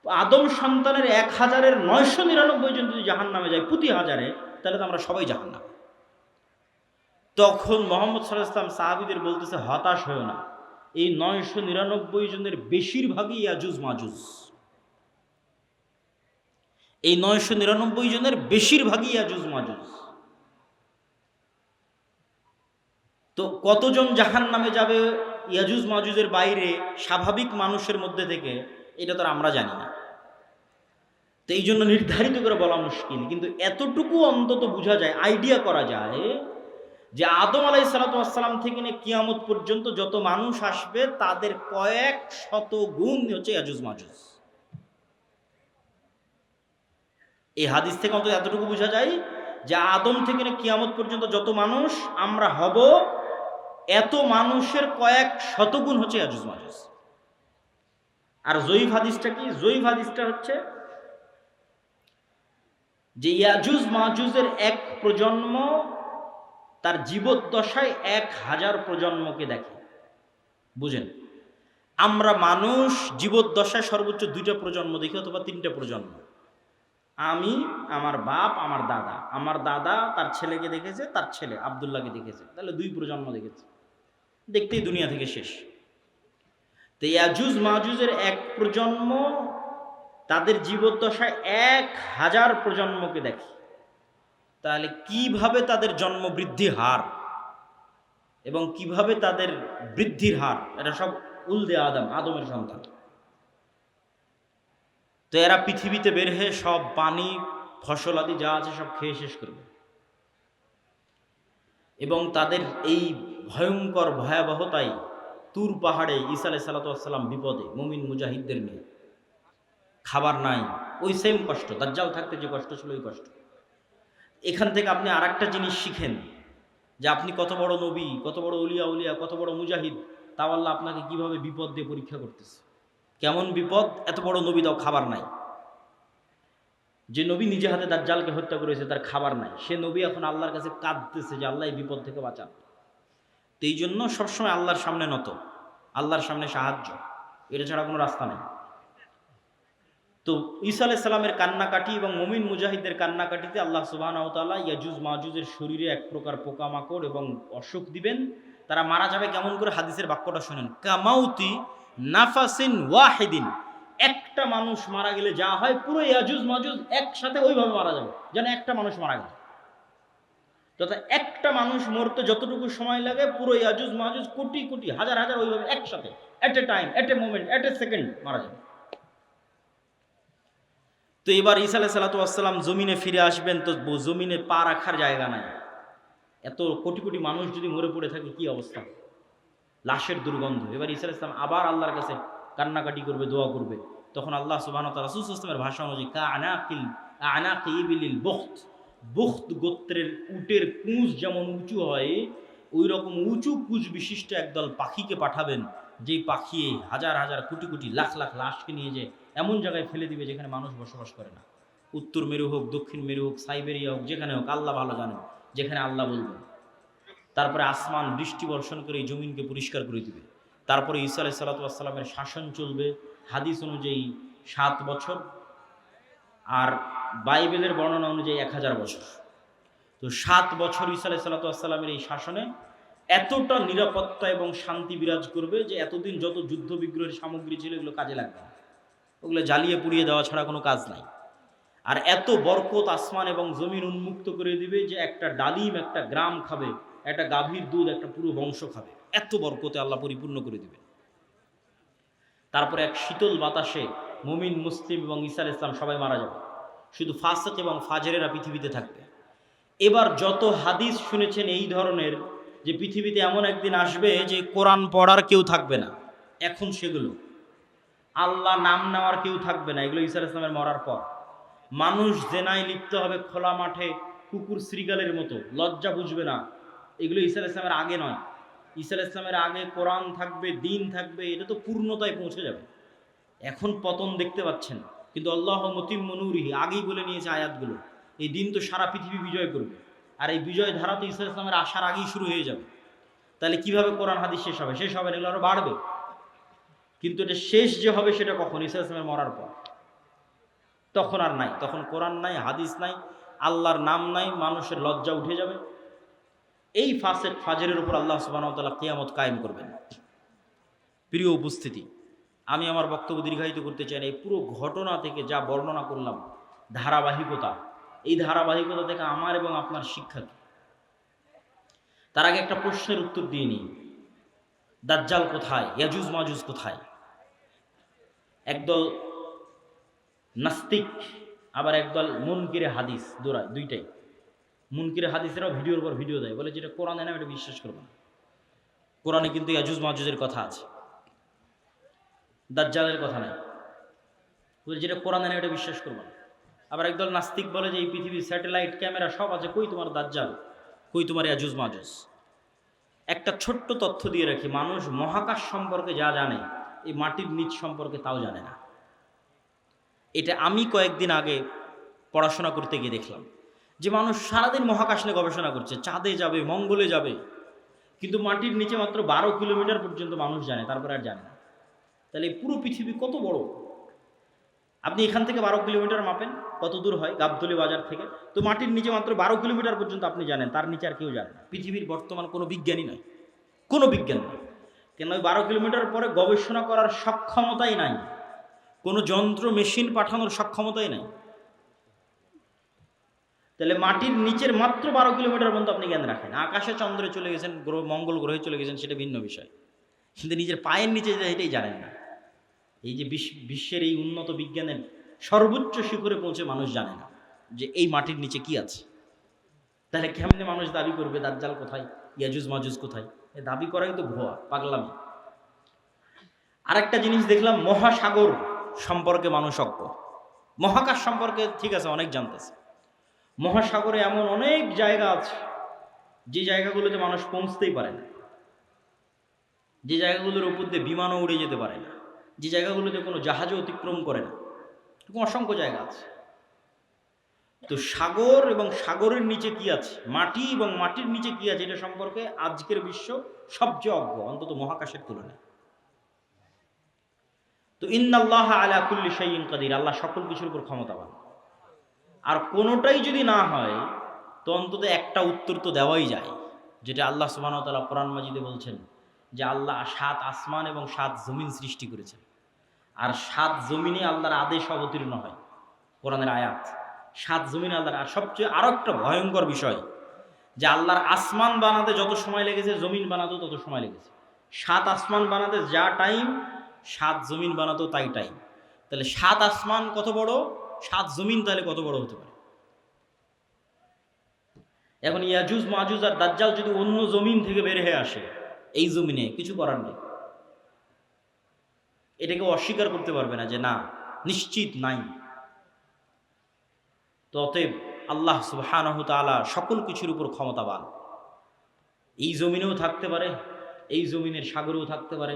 A: আদম সন্তানের 1099 জন যদি জাহান্নামে যায় প্রতি হাজারে, তাহলে তো আমরা সবাই জাহান্নাম। তখন মুহাম্মদ সাল্লাল্লাহু আলাইহি ওয়াসাল্লাম সাহাবীদের বলতেছে, হতাশ হয়েও না, এই 999 জনের বেশিরভাগই ইয়াজুজ মাজুজ। এই 999 জনের বেশিরভাগই ইয়াজুজ মাজুজ। তো কতজন জাহান্নামে যাবে ইয়াজুজ মাজুজের বাইরে স্বাভাবিক মানুষের মধ্যে থেকে, এটা তো আমরা জানি না। তো এই জন্য নির্ধারিত করে বলা মুশকিল, কিন্তু এতটুকু অন্তত বোঝা যায়, আইডিয়া করা যায় যে আদম আলাইহিস সালাতু ওয়াস সালাম থেকে নিয়ে কিয়ামত পর্যন্ত যত মানুষ আসবে তাদের কয়েক শত গুণ হচ্ছে ইয়াজুজ মাজুজ। এই হাদিস থেকে অন্তত এতটুকু বোঝা যায় যে আদম থেকে নিয়ে কিয়ামত পর্যন্ত যত মানুষ আমরা হব, এত মানুষের কয়েক শতগুণ হচ্ছে ইয়াজুজ মাজুজ। আর জয়ীফ হাদিসটা কি? জয়ীফ হাদিসটা হচ্ছে যে ইয়াজুজ মাজুজের এক প্রজন্ম তার জীবদ্দশায় 1000 প্রজন্মকে দেখে। বুঝেন, আমরা মানুষ জীবদ্দশায় সর্বোচ্চ 2টা প্রজন্ম দেখি অথবা 3টা প্রজন্ম। আমি, আমার বাপ, আমার দাদা, আমার দাদা তার ছেলেকে দেখেছে, তার ছেলে আব্দুল্লাহকে দেখেছে, তাহলে 2 প্রজন্ম দেখেছে, দেখতেই দুনিয়া থেকে শেষ। তো ইয়াজুজ মাজুজের এক প্রজন্ম তাদের জীবদ্দশায় 1000 প্রজন্মকে দেখে। তাহলে কিভাবে তাদের জন্ম বৃদ্ধি হার এবং কিভাবে তাদের বৃদ্ধির হার, এটা সব উলদে আদমের সন্তান। তো এরা পৃথিবীতে বের হয়ে সব পানি ফসল আদি যা আছে সব খেয়ে শেষ করবে, এবং তাদের এই ভয়ঙ্কর ভয়াবহতায় তুর পাহাড়ে ঈসা আলাইহিস সালাতু ওয়াস সালাম বিপদে, মুমিন মুজাহিদদের নিয়ে, খাবার নাই, ওই সেম কষ্ট, দাজ্জাল থাকতে যে কষ্ট ছিল ওই কষ্ট। এখান থেকে আপনি আরেকটা জিনিস শিখেন যে আপনি কত বড় নবী, কত বড় উলিয়া, কত বড় মুজাহিদ, তাও আল্লাহ আপনাকে কিভাবে বিপদ দিয়ে পরীক্ষা করতেছে। কেমন বিপদ? এত বড় নবী, তাও খাবার নাই। যে নবী নিজে হাতে দাজ্জালকে হত্যা করেছে, তার খাবার নাই, সে নবী এখন আল্লাহর কাছে কাঁদতেছে যে আল্লাহ এই বিপদ থেকে বাঁচান। তো এই জন্য সবসময় আল্লাহর সামনে নত, আল্লাহর সামনে সাহায্য, এটা ছাড়া কোনো রাস্তা নেই। তো ঈসা আলাইহিস সালামের কান্নাকাটি এবং মুমিন মুজাহিদদের কান্নাকাটিতে আল্লাহ সুবহানাহু ওয়া তাআলা ইয়াজুজ মাজুজের শরীরে এক প্রকার পোকামাকড় এবং অসুখ দিবেন। তারা মারা যাবে কেমন করে? হাদিসের বাক্যটা শুনেন, কামাউতি নাফাসিন ওয়াহিদিন। একটা মানুষ মারা গেলে যা হয়, পুরো ইয়াজুজ মাজুজ একসাথে ওইভাবে মারা যাবে, যেন একটা মানুষ মারা গেল। তথা একটা মানুষ মরতে যতটুকু সময় লাগে, পুরো ইয়াজুজ মাজুজ কোটি কোটি হাজার হাজার ওইভাবে একসাথে, at a time, at a moment, at a second মারা যাবে। তো এবার ঈসা আলাইহিস সালাতু ওয়াস সালাম জমিনে ফিরে আসবেন, তো জমিনে পা রাখার জায়গা নাই। এত কোটি কোটি মানুষ যদি মরে পড়ে থাকে কি অবস্থা, লাশের দুর্গন্ধ। এবার ঈসা আলাইহিস সালাম আবার আল্লাহর কাছে কান্নাকাটি করবে, দোয়া করবে। তখন আল্লাহ সুবহানাহু ওয়া তাআলা রাসূল সাল্লাল্লাহু আলাইহি ওয়াসাল্লামের ভাষা অনুযায়ী আনাকি ইবিলিল বুখত গোত্রের উটের কুঁজ যেমন উঁচু হয়, ওই রকম উঁচু কুঁজ বিশিষ্ট একদল পাখিকে পাঠাবেন, যেই পাখি হাজার হাজার কোটি কোটি লাখ লাখ লাশকে নিয়ে যায় এমন জায়গায় ফেলে দিবে যেখানে মানুষ বসবাস করে না। উত্তর মেরু হোক, দক্ষিণ মেরু হোক, সাইবেরিয়া হোক, যেখানে হোক, আল্লাহ ভালো জানেন, যেখানে আল্লাহ বলবেন। তারপরে আসমান বৃষ্টি বর্ষণ করে এই জমিনকে পরিষ্কার করে দিবে। তারপরে ঈসা আলাইহিস সালাতু ওয়াস সালামের শাসন চলবে হাদিস অনুযায়ী 7 বছর, আর বাইবেলের বর্ণনা অনুযায়ী 1000 বছর। তো 7 বছর ঈসা আলাইহিস সালাতু ওয়াস সালামের এই শাসনে এতটা নিরাপত্তা এবং শান্তি বিরাজ করবে যে এতদিন যত যুদ্ধ বিগ্রহের সামগ্রী ছিল এগুলো কাজে লাগবে না, ওগুলো জ্বালিয়ে পুড়িয়ে দেওয়া ছাড়া কোনো কাজ নাই। আর এত বরকত আসমান এবং জমিন উন্মুক্ত করে দিবে যে একটা ডালিম একটা গ্রাম খাবে, একটা গাভীর দুধ একটা পুরো বংশ খাবে, এত বরকতে আল্লাহ পরিপূর্ণ করে দিবে। তারপরে এক শীতল বাতাসে মুমিন মুসলিম এবং ঈসা আলাইহিস সালাম সবাই মারা যাবে, শুধু ফাসিক এবং ফাজেরেরা পৃথিবীতে থাকবে। এবার যত হাদিস শুনেছেন এই ধরনের, যে পৃথিবীতে এমন একদিন আসবে যে কোরআন পড়ার কেউ থাকবে না, এখন সেগুলো আল্লাহ নাম নেওয়ার কেউ থাকবে না, এগুলো ঈসা আলাইহিস সালামের মরার পর। মানুষ জেনায় লিপ্ত হবে খোলা মাঠে কুকুর শ্রীগালের মতো, লজ্জা বুঝবে না। এগুলো ঈসা আলাইহিস সালামের আগে নয়, ঈসা আলাইহিস সালামের আগে কোরআন থাকবে, দিন থাকবে, এটা তো পূর্ণতায় পৌঁছে যাবে। এখন পতন দেখতে পাচ্ছেন, কিন্তু আল্লাহ মুতিম্মু নূরিহি আগেই বলে নিয়েছে আয়াতগুলো, এই দিন তো সারা পৃথিবী বিজয় করবে, আর এই বিজয় ধারা তো ঈসা আলাইহিস সালামের আসার আগেই শুরু হয়ে যাবে। তাহলে কিভাবে কোরআন হাদিস শেষ হবে? শেষ হবে না, এগুলো আরো বাড়বে। কিন্তু এটা শেষ যে হবে সেটা কখন? ঈসা আলাইহিস সালামের মরার পর। তখন আর নাই, তখন কোরআন নাই, হাদিস নাই, আল্লাহর নাম নাই, মানুষের লজ্জা উঠে যাবে। এই ফাসেক ফাজরের উপর আল্লাহ সুবহানাহু ওয়া তাআলা কিয়ামত কায়েম করবেন। প্রিয় উপস্থিতি, আমি আমার বক্তব্য দীর্ঘায়িত করতে চাই না। এই পুরো ঘটনা থেকে যা বর্ণনা করলাম, ধারাবাহিকতা, এই ধারাবাহিকতা থেকে আমার এবং আপনার শিক্ষা কি? তার আগে একটা প্রশ্নের উত্তর দিয়ে নিই। দাজ্জাল কোথায়? ইয়াজুজ মাজুজ কোথায়? একদল নাস্তিক, আবার একদল মুনকিরে হাদিস দৌড়ায়, দুইটাই। মুনকিরে হাদিসেরাও ভিডিওর পর ভিডিও দেয়, বলে যেটা কোরআনে না এটা বিশ্বাস করবো না। কোরআনে কিন্তু ইয়াজুজ মাজুজের কথা আছে, দাজ্জালের কথা নাই। বলে যেটা কোরআনে না এটা বিশ্বাস করবো না। আবার একদল নাস্তিক বলে যে এই পৃথিবীর স্যাটেলাইট ক্যামেরা সব আছে, কই তোমার দাজ্জাল, কই তোমার ইয়াজুজ মাজুজ। একটা ছোট্ট তথ্য দিয়ে রাখি, মানুষ মহাকাশ সম্পর্কে যা জানে, এই মাটির নিচ সম্পর্কে তাও জানে না। এটা আমি কয়েকদিন আগে পড়াশোনা করতে গিয়ে দেখলাম যে মানুষ সারাদিন মহাকাশ নিয়ে গবেষণা করছে, চাঁদে যাবে, মঙ্গলে যাবে, কিন্তু মাটির নিচে মাত্র 12 কিলোমিটার পর্যন্ত মানুষ জানে, তারপরে আর জানে না। তাহলে এই পুরো পৃথিবী কত বড়? আপনি এখান থেকে 12 কিলোমিটার মাপেন, কত দূর হয় গাবতলী বাজার থেকে, তো মাটির নিচে মাত্র 12 কিলোমিটার পর্যন্ত আপনি জানেন, তার নিচে আর কেউ জানে না। পৃথিবীর বর্তমান কোনো বিজ্ঞানী নয়, কোনো বিজ্ঞান নয়, কেন ওই 12 কিলোমিটার পরে গবেষণা করার সক্ষমতাই নাই, কোনো যন্ত্র মেশিন পাঠানোর সক্ষমতাই নাই। তাহলে মাটির নিচের মাত্র 12 কিলোমিটার পর্যন্ত আপনি জ্ঞান রাখেন। আকাশে চন্দ্রে চলে গেছেন, গ্রহ মঙ্গল গ্রহে চলে গেছেন, সেটা ভিন্ন বিষয়, কিন্তু নিজের পায়ের নিচে এটাই জানেন না। এই যে বিশ্বের এই উন্নত বিজ্ঞানের সর্বোচ্চ শিখরে পৌঁছে মানুষ জানে না যে এই মাটির নিচে কি আছে। তাহলে কেমনে মানুষ দাবি করবে দাজ্জাল কোথায়, ইয়াজুজ মাজুজ কোথায়? এ দাবি করাই তো ভুয়া, পাগলামি। আরেকটা জিনিস দেখলাম, মহাসাগর সম্পর্কে মানুষ অজ্ঞ। মহাকাশ সম্পর্কে ঠিক আছে অনেক জানতেছে, মহাসাগরে এমন অনেক জায়গা আছে যে জায়গাগুলোতে মানুষ পৌঁছতেই পারে না, যে জায়গাগুলোর উপর দিয়ে বিমানও উড়ে যেতে পারে না, যে জায়গাগুলোতে কোনো জাহাজও অতিক্রম করে না, এরকম অসংখ্য জায়গা আছে। তো সাগর এবং সাগরের নিচে কি আছে, মাটি এবং মাটির নিচে কি আছে, এটা সম্পর্কে আজকের বিশ্ব সবচেয়ে অজ্ঞ, অন্তত মহাকাশের তুলনায়। তো ইন্নাল্লাহা আলা কুল্লি শাইইন কাদির, আল্লাহ সকল কিছুর উপর ক্ষমতাবান। আর কোনোটাই যদি না হয় তো অন্তত একটা উত্তর তো দেওয়াই যায়, যেটা আল্লাহ সুবহানাহু ওয়া তাআলা কোরআন মাজিদে বলছেন যে আল্লাহ 7 আসমান এবং 7 জমিন সৃষ্টি করেছেন, আর 7 জমিনে আল্লাহর আদেশ অবতীর্ণ হয়, কোরআনের আয়াত। 7 জমিনে আল্লাহর, আর সবচেয়ে আরো একটা ভয়ঙ্কর বিষয় যে আল্লাহর আসমান বানাতে যত সময় লেগেছে জমিন বানাতেও তত সময় লেগেছে। 7 আসমান বানাতে যা টাইম, 7 জমিন বানাতেও তাই টাইম। তাহলে 7 আসমান কত বড়, 7 জমিন তাহলে কত বড় হতে পারে? এখন ইয়াজুজ মাজুজ আর দাজ্জাল যদি অন্য জমিন থেকে বের হয়ে আসে, এই জমিনে কিছু করার নেই, এটাকে অস্বীকার করতে পারবে না যে না, নিশ্চিত নাই। তো অতএব আল্লাহ সুবহানাহু তাআলা সকল কিছুর উপর ক্ষমতাবান। এই জমিনেও থাকতে পারে, এই জমিনের সাগরেও থাকতে পারে,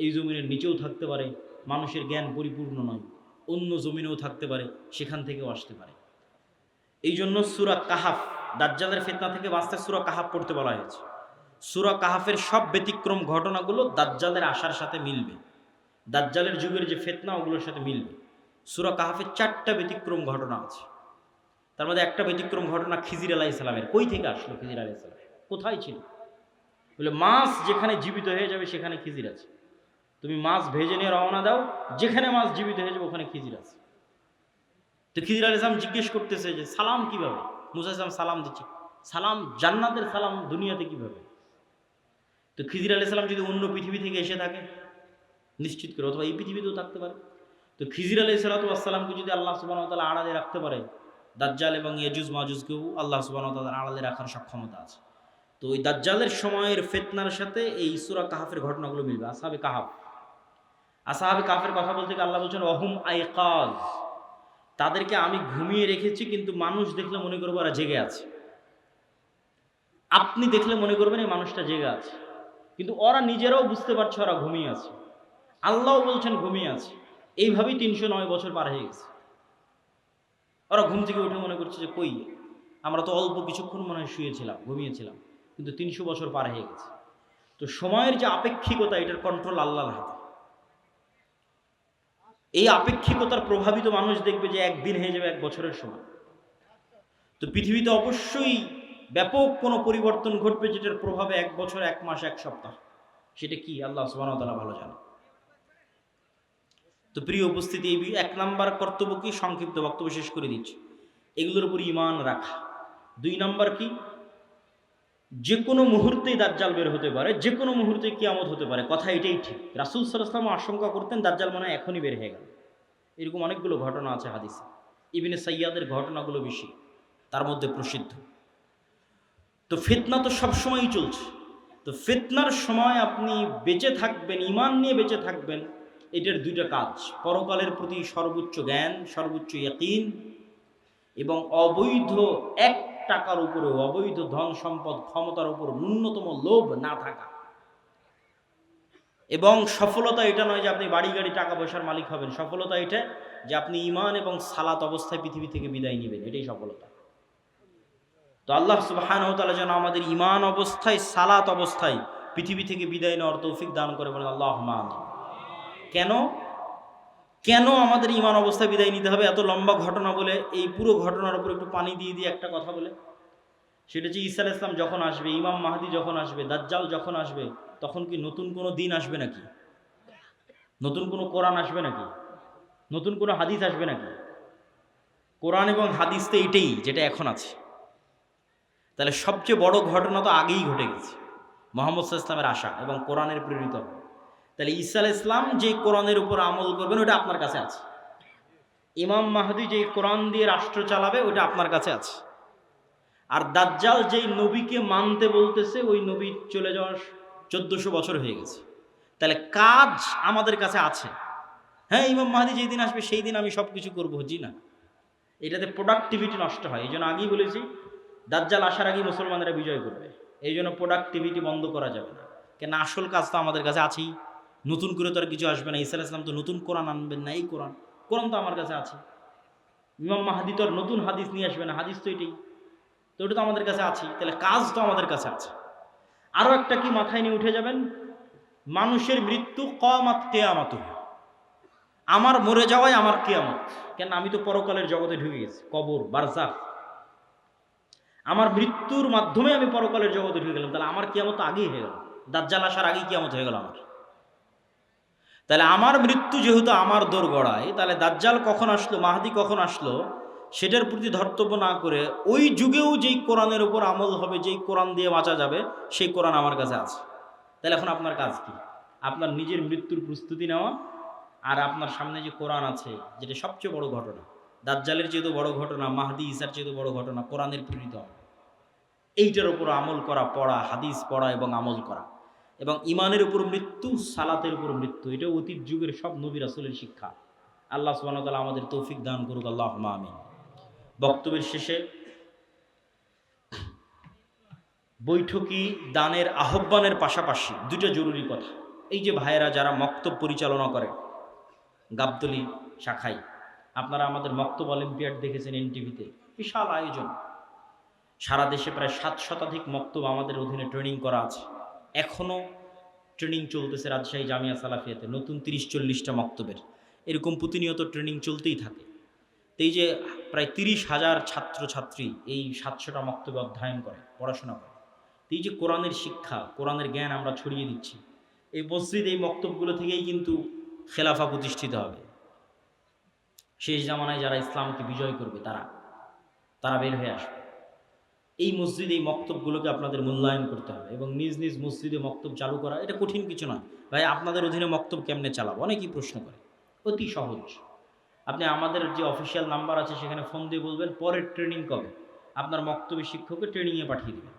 A: এই জমিনের নিচেও থাকতে পারে। মানুষের জ্ঞান পরিপূর্ণ নয়, অন্য জমিনেও থাকতে পারে, সেখান থেকেও আসতে পারে। এই জন্য সূরা কাহাফ, দাজ্জালের ফিতনা থেকে বাঁচতে সূরা কাহাফ পড়তে বলা হয়েছে। সূরা কাহাফের সব ব্যতিক্রম ঘটনাগুলো দাজ্জালের আসার সাথে মিলবে, দাজ্জালের যুগের যে ফিতনা ওগুলোর সাথে মিলবে। সূরা কাহাফের 4টা ব্যতিক্রম ঘটনা আছে, তার মধ্যে একটা ব্যতিক্রম ঘটনা খিজির আলাইহিস সালামের। কই থেকে আসলো খিজির আলাইহিস সালাম, কোথায় ছিল? বলে মাছ যেখানে জীবিত হয়ে যাবে সেখানে খিজির আছে। তুমি মাছ ভেজে নিয়ে রওনা দাও, যেখানে মাছ জীবিত হয়ে যাবে ওখানে খিজির আছে। তো খিজির আলাইহিস সালাম জিজ্ঞেস করতেছে যে সালাম কিভাবে? মুসা আলাইহিস সালাম সালাম দিচ্ছে, সালাম জান্নাতের সালাম দুনিয়াতে কিভাবে? তো খিজির আলাইহিস সালাম যদি অন্য পৃথিবী থেকে এসে থাকে নিশ্চিত করে, অথবা এই পৃথিবীতেও থাকতে পারে, তো খিজির আলাইহিস সালামকে যদি আল্লাহ সুবহানাহু ওয়া তাআলা আড়ালে রাখতে পারে, দাজ্জাল এবং ইয়াজুজ মাজুজকেও আল্লাহ সুবহানাহু ওয়া তাআলা আড়ালে রাখার সক্ষমতা আছে। তো ওই দাজ্জালের সময়ের ফিতনার সাথে এই সূরা কাহাফের ঘটনাগুলো মিলবে। আসহাবে কাহাফ, আসহাবে কাহাফের কথা বলতে গিয়ে আল্লাহ বলছেন ওয়াহুম আইকাজ, তাদেরকে আমি ঘুমিয়ে রেখেছি, কিন্তু মানুষ দেখলে মনে করবে ওরা জেগে আছে। আপনি দেখলে মনে করবেন এই মানুষটা জেগে আছে, কিন্তু ওরা নিজেরাও বুঝতে পারছে ওরা ঘুমিয়ে আছে। আল্লাহও বলছেন ঘুমিয়ে আছে। এইভাবেই 309 বছর পার হয়ে গেছে। ওরা ঘুম থেকে উঠে মনে করছে যে কই, আমরা তো অল্প কিছুক্ষণ মনে হয় শুয়েছিলাম, ঘুমিয়েছিলাম, কিন্তু 300 বছর পার হয়ে গেছে। তো সময়ের যে আপেক্ষিকতা, এটার কন্ট্রোল আল্লাহর হাতে। এই আপেক্ষিকতার প্রভাবিত মানুষ দেখবে যে একদিন হয়ে যাবে 1 বছরের সময়। তো পৃথিবীতে অবশ্যই ব্যাপক কোনো পরিবর্তন ঘটবে, যেটার প্রভাবে 1 বছর, 1 মাস, 1 সপ্তাহ। সেটা কি আল্লাহ সুবহানাহু ওয়া তাআলা ভালো জানেন। তো প্রিয় উপস্থিতি, এই 1 নাম্বার কর্তব্য কি, সংক্ষিপ্ত বক্তব্য শেষ করে দিচ্ছি, এগুলোর উপর ঈমান রাখা। 2 নাম্বার কি, যে কোনো মুহূর্তেই দাজ্জাল বের হতে পারে, যে কোনো মুহূর্তে কিয়ামত হতে পারে, কথা এটাই ঠিক। রাসূল সাল্লাল্লাহু আলাইহি ওয়াসাল্লাম আশঙ্কা করতেন দাজ্জাল মনে হয় এখনই বের হয়ে গেল। এরকম অনেকগুলো ঘটনা আছে হাদিসে। ইবনে সাইয়াদের ঘটনাগুলো বেশি, তার মধ্যে প্রসিদ্ধ। তো ফিতনা তো সবসময়ই চলছে। তো ফিতনার সময় আপনি বেঁচে থাকবেন, ঈমান নিয়ে বেঁচে থাকবেন, এটার 2টা কাজ: পরকালের প্রতি সর্বোচ্চ জ্ঞান, সর্বোচ্চ ইয়াকিন, এবং অবৈধ 1 টাকার উপরে, অবৈধ ধন সম্পদ ক্ষমতার উপর ন্যূনতম লোভ না থাকা। এবং সফলতা এটা নয় যে আপনি বাড়ি গাড়ি টাকা পয়সার মালিক হবেন, সফলতা এটা যে আপনি ঈমান এবং সালাত অবস্থায় পৃথিবী থেকে বিদায় নেবেন, এটাই সফলতা। তো আল্লাহ সুবহানাহু ওয়া তাআলা যেন আমাদের ঈমান অবস্থায়, সালাত অবস্থায় পৃথিবী থেকে বিদায় নেওয়ার তৌফিক দান করে, বলেন আল্লাহুম্মা আমিন। কেন কেন আমাদের ঈমান অবস্থায় বিদায় নিতে হবে? এত লম্বা ঘটনা বলে এই পুরো ঘটনার উপর একটু পানি দিয়ে দিয়ে একটা কথা বলে, সেটা হচ্ছে ঈসা আলাইহিস সালাম যখন আসবে, ইমাম মাহদী যখন আসবে, দাজ্জাল যখন আসবে, তখন কি নতুন কোনো দিন আসবে নাকি? নতুন কোনো কোরআন আসবে নাকি? নতুন কোনো হাদিস আসবে নাকি? কোরআন এবং হাদিস তো এটাই যেটা এখন আছে। তাহলে সবচেয়ে বড় ঘটনা তো আগেই ঘটে গেছে, মুহাম্মদ সাল্লাল্লাহু আলাইহি ওয়াসাল্লামের আসা এবং কোরআনের প্রেরিত। তাহলে ঈসা আলাইহিস সালাম যে কোরআনের উপর আমল করবেন ওটা আপনার কাছে আছে। ইমাম মাহদী যেই কোরআন দিয়ে রাষ্ট্র চালাবে ওটা আপনার কাছে আছে। আর দাজ্জাল যেই নবীকে মানতে বলতেছে ওই নবী চলে যাওয়ার 1400 বছর হয়ে গেছে। তাহলে কাজ আমাদের কাছে আছে। হ্যাঁ, ইমাম মাহদী যেই দিন আসবে সেই দিন আমি সব কিছু করবো, জি না, এটাতে প্রোডাক্টিভিটি নষ্ট হয়। এই জন্য আগেই বলেছি দাজ্জাল আসার আগেই মুসলমানেরা বিজয় করবে, এই জন্য প্রোডাক্টিভিটি বন্ধ করা যাবে না। কেন, আসল কাজ তো আমাদের কাছে আছেই, নতুন করে তো আর কিছু আসবে না। ঈসা আলাইহিস সালাম তো নতুন কোরআন আনবেন না, এই কোরআন তো আমার কাছে আছে। ইমাম মাহদী তো আর নতুন হাদিস নিয়ে আসবে না, হাদিস তো এটাই, তো ওটা তো আমাদের কাছে আছে। তাহলে কাজ তো আমাদের কাছে আছে। আরও একটা কি মাথায় নিয়ে উঠে যাবেন, মানুষের মৃত্যু কিয়ামত, কিয়ামত আমার মরে যাওয়াই আমার কিয়ামত। কেন, আমি তো পরকালের জগতে ঢুকে গেছি, কবর, বারজাখ, আমার মৃত্যুর মাধ্যমে আমি পরকালের জগতে ঢুকে গেলাম। তাহলে আমার কিয়ামত আগেই হয়ে গেল, দাজ্জাল আসার আগেই কিয়ামত হয়ে গেল আমার। তাহলে আমার মৃত্যু যেহেতু আমার দোরগড়ায়, তাহলে দাজ্জাল কখন আসলো, মাহদী কখন আসলো, সেটার প্রতি ধর্তব্য না করে ওই যুগেও যেই কোরআনের উপর আমল হবে, যেই কোরআন দিয়ে বাঁচা যাবে, সেই কোরআন আমার কাছে আছে। তাহলে এখন আপনার কাজ কি? আপনার নিজের মৃত্যুর প্রস্তুতি নেওয়া, আর আপনার সামনে যে কোরআন আছে, যেটা সবচেয়ে বড় ঘটনা, দাজ্জালের চেয়েও বড় ঘটনা, মাহদী ঈসার চেয়েও বড় ঘটনা, কোরআনের প্রেরিত, এইটার উপর আমল করা, পড়া, হাদিস পড়া এবং আমল করা। এবং ইমানের উপর মৃত্যু, সালাতের উপর মৃত্যু, এটা অতীত যুগের সব নবী রাসূলের শিক্ষা। আল্লাহ সুবহানাহু ওয়া তাআলা আমাদের তৌফিক দান করুক, আল্লাহুম্মা আমিন। বক্তব্যের শেষে বৈঠকি দানের আহ্বানের পাশাপাশি 2টা জরুরি কথা। এই যে ভাইয়েরা যারা মক্তব পরিচালনা করে গাবতলী শাখায়, আপনারা আমাদের মক্তব অলিম্পিয়াড দেখেছেন এনটিভিতে, বিশাল আয়োজন, সারা দেশে প্রায় 7 শতাধিক মক্তব আমাদের অধীনে ট্রেনিং করা আছে। এখনও ট্রেনিং চলতেছে রাজশাহী জামিয়া সালাফিয়াতে, নতুন 30-40টা মক্তবের, এরকম প্রতিনিয়ত ট্রেনিং চলতেই থাকে। তো এই যে প্রায় 30,000 ছাত্রছাত্রী এই 700টা মক্তবে অধ্যয়ন করে, পড়াশোনা করে। তো এই যে কোরআনের শিক্ষা, কোরআনের জ্ঞান আমরা ছড়িয়ে দিচ্ছি, এই মসজিদ, এই মক্তবগুলো থেকেই কিন্তু খেলাফা প্রতিষ্ঠিত হবে। শেষ জামানায় যারা ইসলামকে বিজয় করবে তারা বের হয়ে আসবে। এই মসজিদ, এই মক্তবগুলোকে আপনাদের মূল্যায়ন করতে হবে এবং নিজ নিজ মসজিদে মক্তব চালু করা এটা কঠিন কিছু নয়। ভাই, আপনাদের অধীনে মক্তব কেমনে চালাবো, অনেকেই প্রশ্ন করে, অতি সহজ। আপনি আমাদের যে অফিসিয়াল নাম্বার আছে সেখানে ফোন দিয়ে বলবেন পরের ট্রেনিং কবে, আপনার মক্তবের শিক্ষককে ট্রেনিংয়ে পাঠিয়ে দেবেন।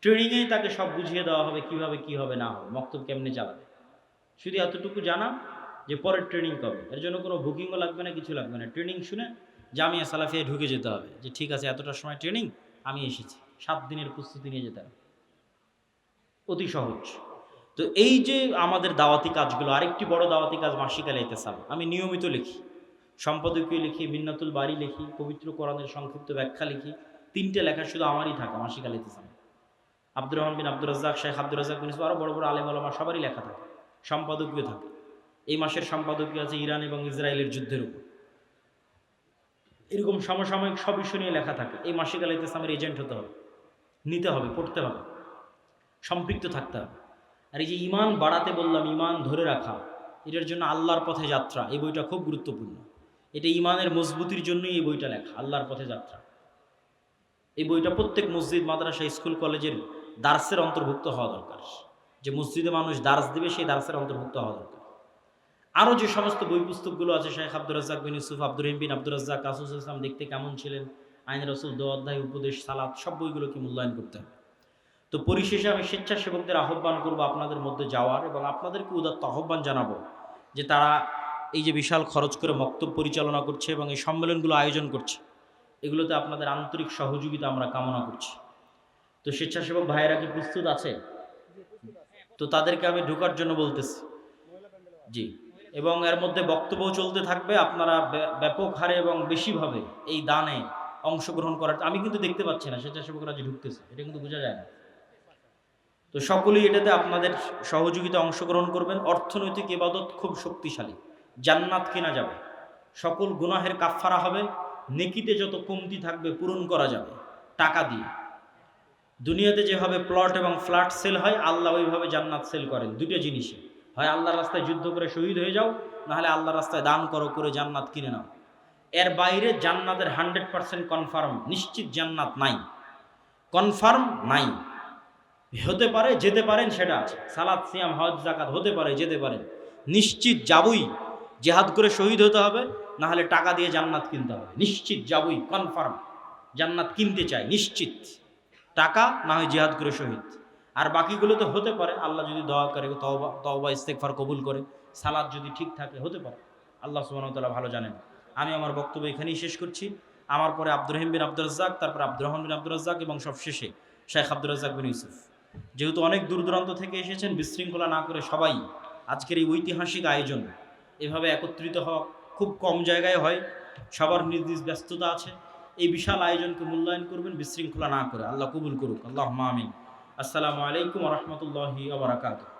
A: ট্রেনিংয়েই তাকে সব বুঝিয়ে দেওয়া হবে কিভাবে কি হবে না হবে, মক্তব কেমনে চালাবে। শুধু এতটুকু জানা যে পরের ট্রেনিং কবে, এর জন্য কোনো বুকিংও লাগবে না, কিছু লাগবে না। ট্রেনিং শুনে জামিয়া সালাফিয়ায় ঢুকে যেতে হবে যে ঠিক আছে এতটার সময় ট্রেনিং, আমি এসেছি, 7 দিনের প্রস্তুতি নিয়ে যেতে হবে, অতি সহজ। তো এই যে আমাদের দাওয়াতি কাজগুলো, আরেকটি বড় দাওয়াতি কাজ মাসিক আল ইতিসাম। আমি নিয়মিত লিখি, সম্পাদকীয় লিখি, মিন্নাতুল বাড়ি লিখি, পবিত্র কোরআনের সংক্ষিপ্ত ব্যাখ্যা লিখি। 3টে লেখা শুধু আমারই থাকে মাসিক আল ইতিসাম। আব্দুর রহমান বিন আব্দুর রাজ্জাক, শেখ আব্দুর রাজ্জাক বিন ইউসুফ, আরও বড় বড় আলেম ওলামা সবারই লেখা থাকে, সম্পাদকীয় থাকে। এই মাসের সম্পাদকীয় আছে ইরান এবং ইসরায়েলের যুদ্ধের উপর। এরকম সমসাময়িক সব বিষয় নিয়ে লেখা থাকে। এই মাসিক আল ইতিসামের এজেন্ট হতে হবে, নিতে হবে, পড়তে হবে, সম্পৃক্ত থাকতে হবে। আর এই যে ইমান বাড়াতে বললাম, ইমান ধরে রাখা, এটার জন্য আল্লাহর পথে যাত্রা, এই বইটা খুব গুরুত্বপূর্ণ। এটা ইমানের মজবুতির জন্যই এই বইটা লেখা, আল্লাহর পথে যাত্রা। এই বইটা প্রত্যেক মসজিদ, মাদ্রাসা, স্কুল, কলেজের দার্সের অন্তর্ভুক্ত হওয়া দরকার। যে মসজিদে মানুষ দার্স দিবে সেই দার্সের অন্তর্ভুক্ত হওয়া দরকার। আরও যে সমস্ত বই পুস্তকগুলো আছে, শেখ আব্দুর রাজ্জাক বিন ইউসুফ, আব্দুর রহিম বিন আব্দুর রাজ্জাক, কাসুস ইসলাম দেখতে কেমন ছিলেন, আইন রসুল, দো অধ্যায়, উপদেশ, সালাত, সব বইগুলোকে মূল্যায়ন করতে হবে। তো পরিশেষে আমি স্বেচ্ছাসেবকদের আহ্বান করব আপনাদের মধ্যে যাওয়ার, এবং আপনাদেরকে উদাত্ত আহ্বান জানাবো যে তারা এই যে বিশাল খরচ করে মক্তব পরিচালনা করছে এবং এই সম্মেলনগুলো আয়োজন করছে, এগুলোতে আপনাদের আন্তরিক সহযোগিতা আমরা কামনা করছি। তো স্বেচ্ছাসেবক ভাইয়েরা কি প্রস্তুত আছে? তো তাদেরকে আমি ঢোকার জন্য বলতেছি। জি, এবং এর মধ্যে বক্তব্য চলতে থাকবে। আপনারা ব্যাপক হারে এবং বেশিভাবে এই দানে অংশগ্রহণ করার, আমি কিন্তু দেখতে পাচ্ছি না স্বেচ্ছাসেবকরা যে ঢুকতেছে, এটা কিন্তু বোঝা যায় না। তো সকলেই এটাতে আপনাদের সহযোগিতা অংশগ্রহণ করবেন। অর্থনৈতিক ইবাদত খুব শক্তিশালী, জান্নাত কেনা যাবে, সকল গুনাহের কাফফারা হবে, নেকিতে যত কমতি থাকবে পূরণ করা যাবে টাকা দিয়ে। দুনিয়াতে যেভাবে প্লট এবং ফ্ল্যাট সেল হয়, আল্লাহ ওইভাবে জান্নাত সেল করেন। দুটো জিনিসে, হয় আল্লাহর রাস্তায় যুদ্ধ করে শহীদ হয়ে যাও, নাহলে আল্লাহর রাস্তায় দান করো, করে জান্নাত কিনে নাও। এর বাইরে জান্নাতের 100% কনফার্ম, নিশ্চিত জান্নাত নাই, কনফার্ম নাই। হতে পারে, যেতে পারেন, সেটা আছে। সালাত, সিয়াম, হজ, যাকাত হতে পারে, যেতে পারেন, নিশ্চিত যাবই। জিহাদ করে শহীদ হতে হবে, না হলে টাকা দিয়ে জান্নাত কিনতে হবে। নিশ্চিত যাবই, কনফার্ম জান্নাত কিনতে চাই, নিশ্চিত টাকা, না হয় জিহাদ করে শহীদ। আর বাকিগুলো তো হতে পারে, আল্লাহ যদি দোয়া করে, তওবা ইস্তেগফার কবুল করে, সালাত যদি ঠিক থাকে, হতে পারে। আল্লাহ সুবহানাহু ওয়া তাআলা ভালো জানেন। আমি আমার বক্তব্য এখানেই শেষ করছি। আমার পরে আব্দুর রহিম বিন আব্দুর রাজ্জাক, তারপর আব্দুর রহমান বিন আব্দুর রাজ্জাক, এবং সবশেষে শেখ আব্দুর রাজ্জাক বিন ইউসুফ। যেহেতু অনেক দূর দূরান্ত থেকে এসেছেন, বিশৃঙ্খলা না করে সবাই আজকের এই ঐতিহাসিক আয়োজন, এভাবে একত্রিত হওয়া খুব কম জায়গায় হয়, সবার নির্দিষ্ট ব্যস্ততা আছে। এই বিশাল আয়োজনকে মূল্যায়ন করবেন বিশৃঙ্খলা না করে। আল্লাহ কবুল করুক, আল্লাহুম্মা আমিন। আসসালামু আলাইকুম ওয়া রাহমাতুল্লাহি ওয়া বারাকাতুহু।